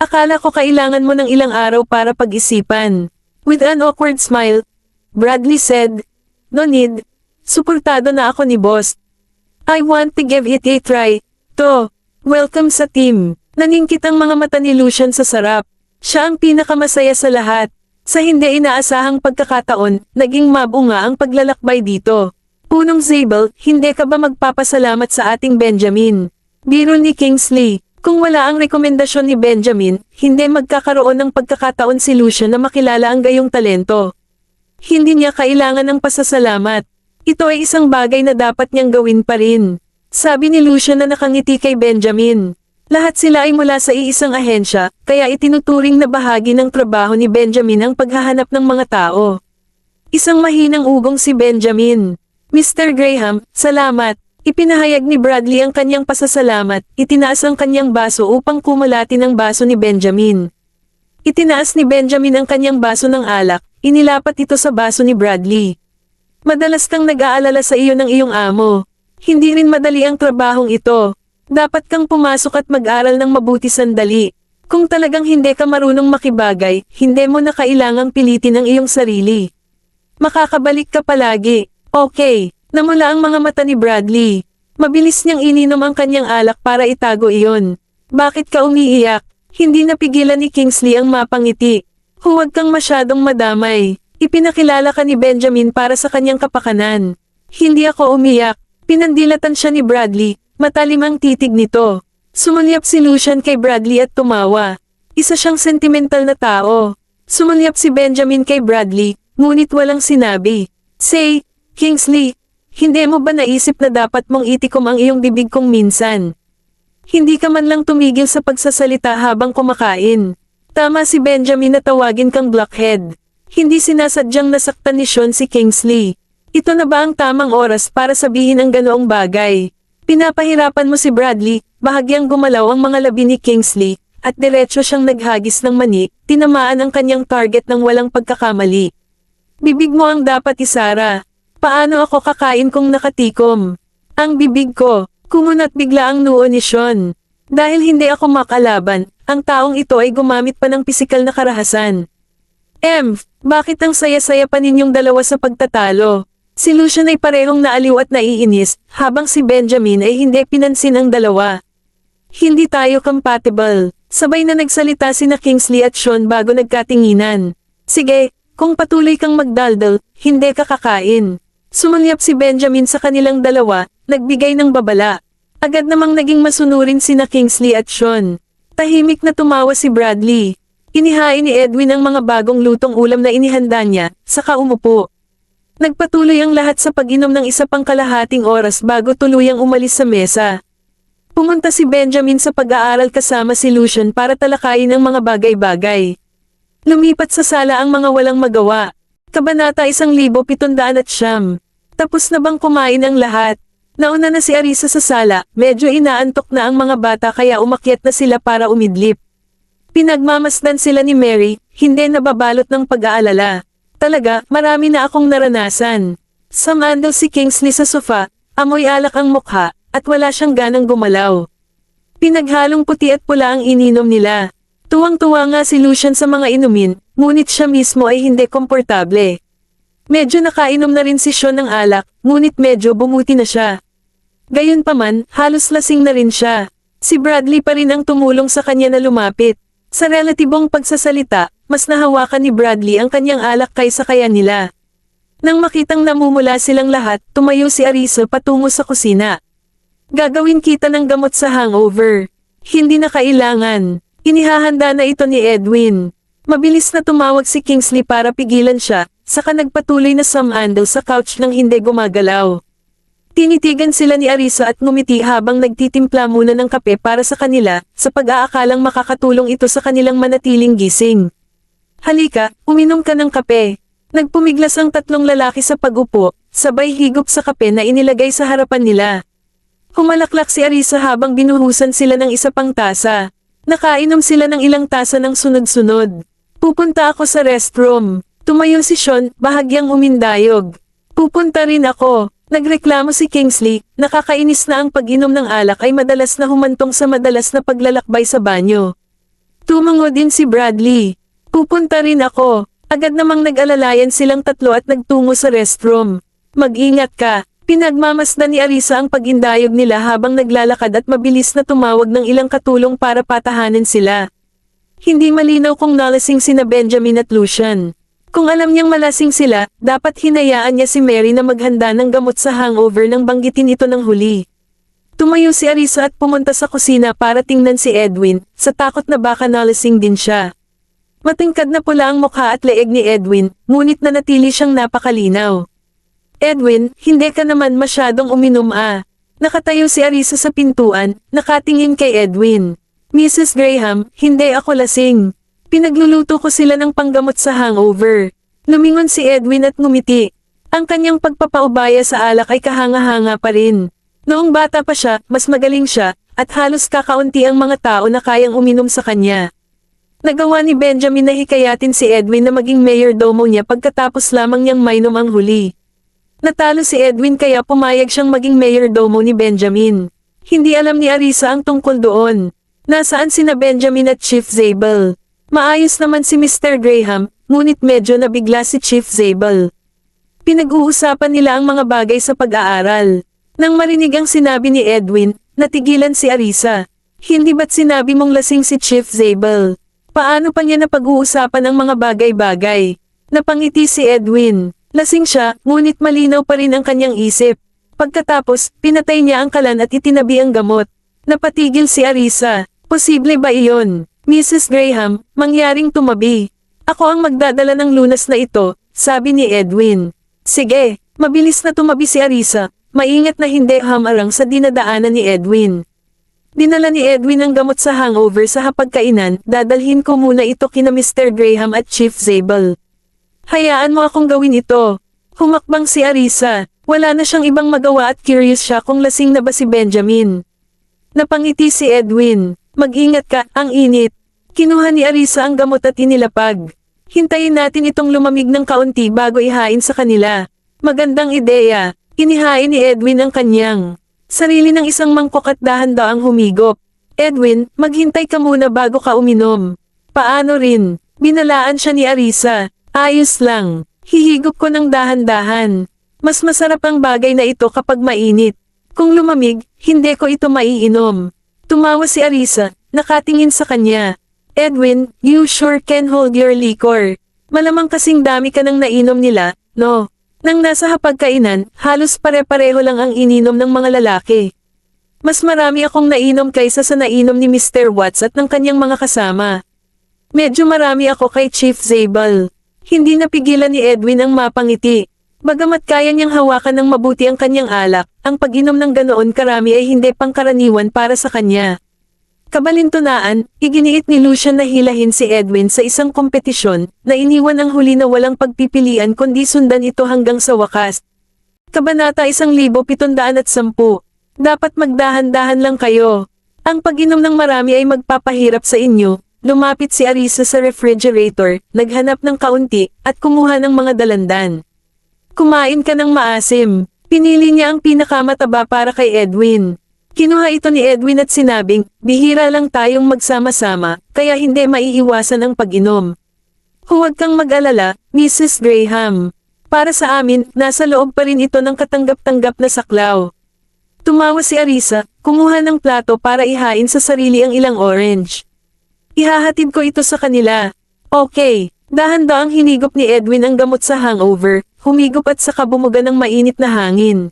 Akala ko kailangan mo ng ilang araw para pag-isipan. With an awkward smile, Bradley said, No need. Suportado na ako ni boss. I want to give it a try. Welcome sa team. Naningkit ang mga mata ni Lucian sa sarap. Siya ang pinakamasaya sa lahat. Sa hindi inaasahang pagkakataon, naging mabunga ang paglalakbay dito. Punong Zabel, hindi ka ba magpapasalamat sa ating Benjamin? Biro ni Kingsley, kung wala ang rekomendasyon ni Benjamin, hindi magkakaroon ng pagkakataon si Lucian na makilala ang gayong talento. Hindi niya kailangan ng pasasalamat. Ito ay isang bagay na dapat niyang gawin pa rin. Sabi ni Lucian na nakangiti kay Benjamin. Lahat sila ay mula sa iisang ahensya, kaya itinuturing na bahagi ng trabaho ni Benjamin ang paghahanap ng mga tao. Isang mahinang ugong si Benjamin. Mr. Graham, salamat. Ipinahayag ni Bradley ang kanyang pasasalamat, itinaas ang kanyang baso upang kumulatin ang baso ni Benjamin. Itinaas ni Benjamin ang kanyang baso ng alak, inilapat ito sa baso ni Bradley. Madalas kang nag-aalala sa iyo ng iyong amo. Hindi rin madali ang trabahong ito. Dapat kang pumasok at mag-aral ng mabuti sandali. Kung talagang hindi ka marunong makibagay, hindi mo na kailangang pilitin ang iyong sarili. Makakabalik ka palagi. Okay, namula ang mga mata ni Bradley. Mabilis niyang ininom ang kanyang alak para itago iyon. Bakit ka umiiyak? Hindi napigilan ni Kingsley ang mapangiti. Huwag kang masyadong madamay. Ipinakilala ka ni Benjamin para sa kanyang kapakanan. Hindi ako umiyak. Pinandilatan siya ni Bradley. Matalim ang titig nito. Sumulyap si Lucian kay Bradley at tumawa. Isa siyang sentimental na tao. Sumulyap si Benjamin kay Bradley, ngunit walang sinabi. Say, Kingsley, hindi mo ba naisip na dapat mong itikom ang iyong bibig kung minsan? Hindi ka man lang tumigil sa pagsasalita habang kumakain. Tama si Benjamin na tawagin kang blockhead. Hindi sinasadyang nasaktan ni Sean si Kingsley. Ito na ba ang tamang oras para sabihin ang ganoong bagay? Pinapahirapan mo si Bradley, bahagyang gumalaw ang mga labi ni Kingsley, at diretso siyang naghagis ng mani, tinamaan ang kanyang target ng walang pagkakamali. Bibig mo ang dapat isara. Paano ako kakain kung nakatikom? Ang bibig ko, kumunat bigla ang noo ni Sean. Dahil hindi ako makalaban, ang taong ito ay gumamit pa ng pisikal na karahasan. Bakit ang saya-saya pa ninyong dalawa sa pagtatalo? Si Lucian ay parehong naaliw at naiinis, habang si Benjamin ay hindi pinansin ang dalawa. Hindi tayo compatible. Sabay na nagsalita sina Kingsley at Sean bago nagkatinginan. Sige, kung patuloy kang magdaldal, hindi ka kakain. Sumulyap si Benjamin sa kanilang dalawa, nagbigay ng babala. Agad namang naging masunurin sina Kingsley at Sean. Tahimik na tumawa si Bradley. Inihain ni Edwin ang mga bagong lutong ulam na inihanda niya, saka umupo. Nagpatuloy ang lahat sa pag-inom ng isa pang kalahating oras bago tuluyang umalis sa mesa. Pumunta si Benjamin sa pag-aaral kasama si Lucian para talakayin ang mga bagay-bagay. Lumipat sa sala ang mga walang magawa. Kabanata 1709. Tapos na bang kumain ang lahat? Nauna na si Arisa sa sala, medyo inaantok na ang mga bata kaya umakyat na sila para umidlip. Pinagmamasdan sila ni Mary, hindi nababalot ng pag-aalala. Talaga, marami na akong naranasan. Samandal si Kingsley sa sofa, amoy alak ang mukha, at wala siyang ganang gumalaw. Pinaghalong puti at pula ang ininom nila. Tuwang-tuwa nga si Lucian sa mga inumin, ngunit siya mismo ay hindi komportable. Medyo nakainom na rin si Sean ng alak, ngunit medyo bumuti na siya. Gayunpaman, halos lasing na rin siya. Si Bradley pa rin ang tumulong sa kanya na lumapit. Sa relatibong pagsasalita, mas nahawakan ni Bradley ang kanyang alak kaysa kaya nila. Nang makitang namumula silang lahat, tumayo si Arisa patungo sa kusina. Gagawin kita ng gamot sa hangover. Hindi na kailangan. Inihahanda na ito ni Edwin. Mabilis na tumawag si Kingsley para pigilan siya, saka nagpatuloy na sumandal sa couch nang hindi gumagalaw. Tinitigan sila ni Arisa at ngumiti habang nagtitimpla muna ng kape para sa kanila, sa pag-aakalang makakatulong ito sa kanilang manatiling gising. Halika, uminom ka ng kape. Nagpumiglas ang tatlong lalaki sa pag-upo, sabay higop sa kape na inilagay sa harapan nila. Humalaklak si Arisa habang binuhusan sila ng isa pang tasa. Nakainom sila ng ilang tasa ng sunod-sunod. Pupunta ako sa restroom. Tumayo si Sean, bahagyang umindayog. Pupunta rin ako. Nagreklamo si Kingsley, nakakainis na ang pag-inom ng alak ay madalas na humantong sa madalas na paglalakbay sa banyo. Tumango din si Bradley. Pupunta rin ako. Agad namang nag-alalayan silang tatlo at nagtungo sa restroom. Mag-ingat ka. Pinagmamasdan ni Arisa ang pag-indayog nila habang naglalakad at mabilis na tumawag ng ilang katulong para patahanin sila. Hindi malinaw kung nalasing sina Benjamin at Lucian. Kung alam niyang malasing sila, dapat hinayaan niya si Mary na maghanda ng gamot sa hangover nang banggitin ito ng huli. Tumayo si Arisa at pumunta sa kusina para tingnan si Edwin, sa takot na baka nalasing din siya. Matingkad na pula ang mukha at leeg ni Edwin, ngunit nanatili siyang napakalinaw. Edwin, hindi ka naman masyadong uminom ah. Nakatayo si Arisa sa pintuan, nakatingin kay Edwin. Mrs. Graham, hindi ako lasing. Pinagluluto ko sila ng panggamot sa hangover. Lumingon si Edwin at ngumiti. Ang kanyang pagpapaubaya sa alak ay kahanga-hanga pa rin. Noong bata pa siya, mas magaling siya, at halos kakaunti ang mga tao na kayang uminom sa kanya. Nagawa ni Benjamin na hikayatin si Edwin na maging mayordomo niya pagkatapos lamang niyang mainom ang huli. Natalo si Edwin kaya pumayag siyang maging mayordomo ni Benjamin. Hindi alam ni Arisa ang tungkol doon. Nasaan sina Benjamin at Chief Zabel? Maayos naman si Mr. Graham, ngunit medyo nabigla si Chief Zabel. Pinag-uusapan nila ang mga bagay sa pag-aaral. Nang marinig ang sinabi ni Edwin, natigilan si Arisa. Hindi ba't sinabi mong lasing si Chief Zabel? Paano pa niya napag-uusapan ang mga bagay-bagay? Napangiti si Edwin. Lasing siya, ngunit malinaw pa rin ang kanyang isip. Pagkatapos, pinatay niya ang kalan at itinabi ang gamot. Napatigil si Arisa. Posible ba iyon? Mrs. Graham, mangyaring tumabi. Ako ang magdadala ng lunas na ito, sabi ni Edwin. Sige, mabilis na tumabi si Arisa. Maingat na hindi hamarang sa dinadaanan ni Edwin. Dinala ni Edwin ang gamot sa hangover sa hapagkainan, dadalhin ko muna ito kina Mr. Graham at Chief Zabel. Hayaan mo akong gawin ito. Humakbang si Arisa. Wala na siyang ibang magawa at curious siya kung lasing na ba si Benjamin. Napangiti si Edwin. Mag-ingat ka, ang init. Kinuha ni Arisa ang gamot at inilapag. Hintayin natin itong lumamig ng kaunti bago ihain sa kanila. Magandang ideya. Inihain ni Edwin ang kanyang sarili ng isang mangkok at dahan-daang humigop. Edwin, maghintay ka muna bago ka uminom. Paano rin? Binalaan siya ni Arisa. Ayos lang. Hihigop ko ng dahan-dahan. Mas masarap ang bagay na ito kapag mainit. Kung lumamig, hindi ko ito maiinom. Tumawa si Arisa, nakatingin sa kanya. Edwin, you sure can hold your liquor. Malamang kasing dami ka nang nainom nila, no? Nang nasa hapagkainan, halos pare-pareho lang ang ininom ng mga lalaki. Mas marami akong nainom kaysa sa nainom ni Mr. Watts at ng kanyang mga kasama. Medyo marami ako kay Chief Zabel. Hindi napigilan ni Edwin ang mapangiti. Bagamat kaya niyang hawakan ng mabuti ang kanyang alak, ang pag-inom ng ganoon karami ay hindi pangkaraniwan para sa kanya. Kabalintunaan, iginiit ni Lucian na hilahin si Edwin sa isang kompetisyon, na iniwan ang huli na walang pagpipilian kundi sundan ito hanggang sa wakas. Kabanata 1710. Dapat magdahan-dahan lang kayo. Ang pag-inom ng marami ay magpapahirap sa inyo. Lumapit si Arisa sa refrigerator, naghanap ng kaunti, at kumuha ng mga dalandan. Kumain ka ng maasim. Pinili niya ang pinakamataba para kay Edwin. Kinuha ito ni Edwin at sinabing, bihira lang tayong magsama-sama, kaya hindi maiiwasan ang pag-inom. Huwag kang mag-alala, Mrs. Graham. Para sa amin, nasa loob pa rin ito ng katanggap-tanggap na saklaw. Tumawa si Arisa, kumuha ng plato para ihain sa sarili ang ilang orange. Ihahatid ko ito sa kanila. Okay. Dahan-daang hinigop ni Edwin ang gamot sa hangover, humigop at saka bumuga ng mainit na hangin.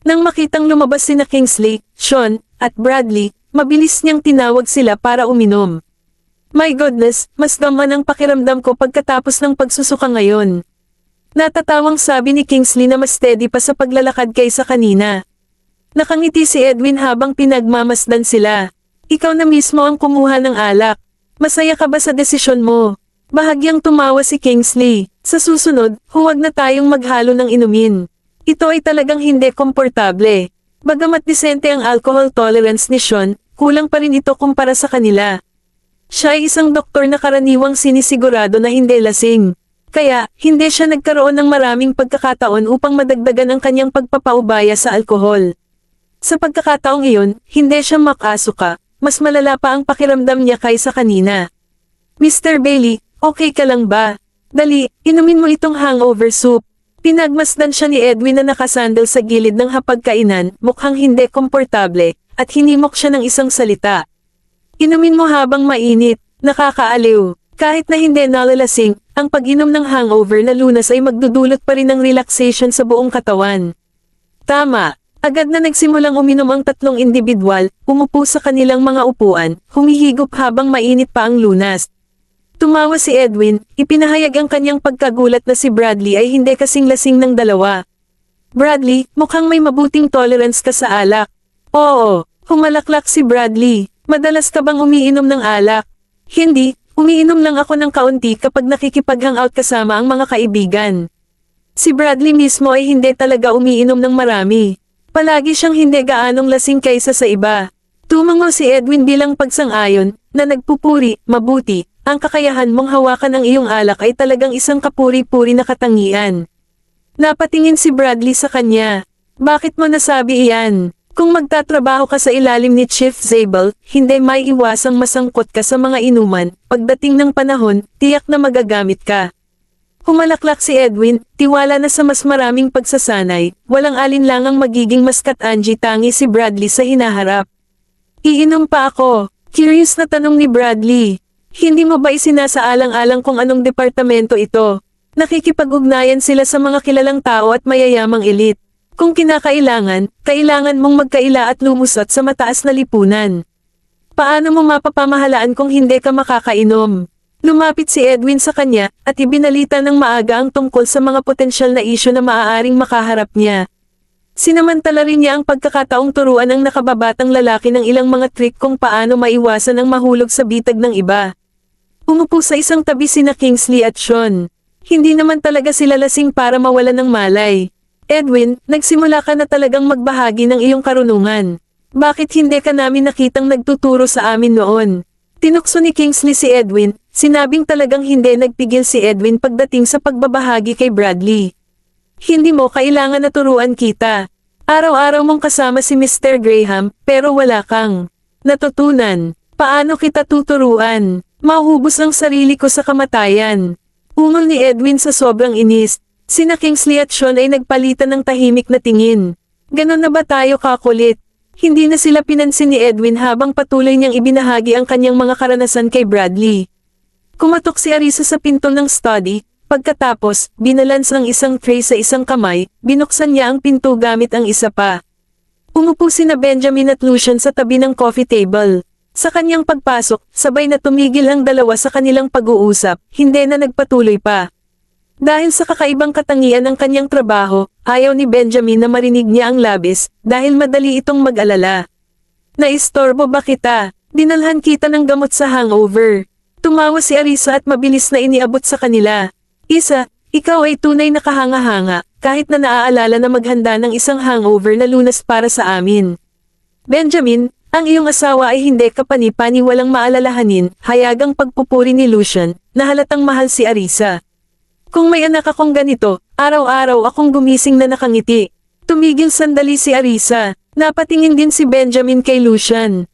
Nang makitang lumabas sina Kingsley, Sean, at Bradley, mabilis niyang tinawag sila para uminom. My goodness, mas gaman ang pakiramdam ko pagkatapos ng pagsusuka ngayon. Natatawang sabi ni Kingsley na mas steady pa sa paglalakad kaysa kanina. Nakangiti si Edwin habang pinagmamasdan sila. Ikaw na mismo ang kumuha ng alak. Masaya ka ba sa desisyon mo? Bahagyang tumawa si Kingsley. Sa susunod, huwag na tayong maghalo ng inumin. Ito ay talagang hindi komportable. Bagamat disente ang alcohol tolerance ni Sean, kulang pa rin ito kumpara sa kanila. Siya ay isang doktor na karaniwang sinisigurado na hindi lasing. Kaya, hindi siya nagkaroon ng maraming pagkakataon upang madagdagan ang kanyang pagpapaubaya sa alkohol. Sa pagkakataong iyon, hindi siya makasuka, mas malala pa ang pakiramdam niya kaysa kanina. Mr. Bailey, okay ka lang ba? Dali, inumin mo itong hangover soup. Pinagmasdan siya ni Edwin na nakasandal sa gilid ng hapagkainan, mukhang hindi komportable, at hinimok siya ng isang salita. Inumin mo habang mainit, nakakaaliw. Kahit na hindi nalalasing, ang pag-inom ng hangover na lunas ay magdudulot pa rin ng relaxation sa buong katawan. Tama. Agad na nagsimulang uminom ang tatlong individual, umupo sa kanilang mga upuan, humihigop habang mainit pa ang lunas. Tumawa si Edwin, ipinahayag ang kanyang pagkagulat na si Bradley ay hindi kasing lasing ng dalawa. Bradley, mukhang may mabuting tolerance ka sa alak. Oo, humalaklak si Bradley. Madalas ka bang umiinom ng alak? Hindi, umiinom lang ako ng kaunti kapag nakikipag-hangout kasama ang mga kaibigan. Si Bradley mismo ay hindi talaga umiinom ng marami. Palagi siyang hindi gaanong lasing kaysa sa iba. Tumango si Edwin bilang pagsang-ayon, na nagpupuri, mabuti, ang kakayahan mong hawakan ang iyong alak ay talagang isang kapuri-puri na katangian. Napatingin si Bradley sa kanya. Bakit mo nasabi iyan? Kung magtatrabaho ka sa ilalim ni Chief Zabel, hindi may iwasang masangkot ka sa mga inuman, pagdating ng panahon, tiyak na magagamit ka. Humalaklak si Edwin, tiwala na sa mas maraming pagsasanay, walang alinlangang magiging mas katangi tangi si Bradley sa hinaharap. Iinom pa ako, curious na tanong ni Bradley. Hindi mo ba isinasaalang-alang kung anong departamento ito? Nakikipag-ugnayan sila sa mga kilalang tao at mayayamang elite. Kung kinakailangan, kailangan mong magkaila at lumusot sa mataas na lipunan. Paano mo mapapamahalaan kung hindi ka makakainom? Lumapit si Edwin sa kanya, at ibinalita ng maaga ang tungkol sa mga potensyal na isyu na maaaring makaharap niya. Sinamantala rin niya ang pagkakataong turuan ng nakababatang lalaki ng ilang mga trick kung paano maiwasan ang mahulog sa bitag ng iba. Umupo sa isang tabi sina Kingsley at Sean. Hindi naman talaga sila lasing para mawalan ng malay. Edwin, nagsimula ka na talagang magbahagi ng iyong karunungan. Bakit hindi ka namin nakitang nagtuturo sa amin noon? Tinukso ni Kingsley si Edwin, sinabing talagang hindi nagpigil si Edwin pagdating sa pagbabahagi kay Bradley. Hindi mo kailangan na turuan kita. Araw-araw mong kasama si Mr. Graham, pero wala kang natutunan. Paano kita tuturuan? Mahuhubos ang sarili ko sa kamatayan. Ungol ni Edwin sa sobrang inis. Sina Kingsley at Sean ay nagpalitan ng tahimik na tingin. Ganon na ba tayo kakulit? Hindi na sila pinansin ni Edwin habang patuloy niyang ibinahagi ang kanyang mga karanasan kay Bradley. Kumatok si Arisa sa pinto ng study, pagkatapos, binalans ang isang tray sa isang kamay, binuksan niya ang pinto gamit ang isa pa. Umupo sina Benjamin at Lucian sa tabi ng coffee table. Sa kanyang pagpasok, sabay na tumigil ang dalawa sa kanilang pag-uusap, hindi na nagpatuloy pa. Dahil sa kakaibang katangian ng kanyang trabaho, ayaw ni Benjamin na marinig niya ang labis, dahil madali itong mag-alala. Naistorbo ba kita? Dinalhan kita ng gamot sa hangover. Tumawa si Arisa at mabilis na iniabot sa kanila. Isa, ikaw ay tunay na kahanga-hanga, kahit na naaalala na maghanda ng isang hangover na lunas para sa amin. Benjamin, ang iyong asawa ay hindi kapani-pani walang maalalahanin, hayagang pagpupuri ni Lucian, na halatang mahal si Arisa. Kung may anak akong ganito, araw-araw akong gumising na nakangiti. Tumigil sandali si Arisa. Napatingin din si Benjamin kay Lucian.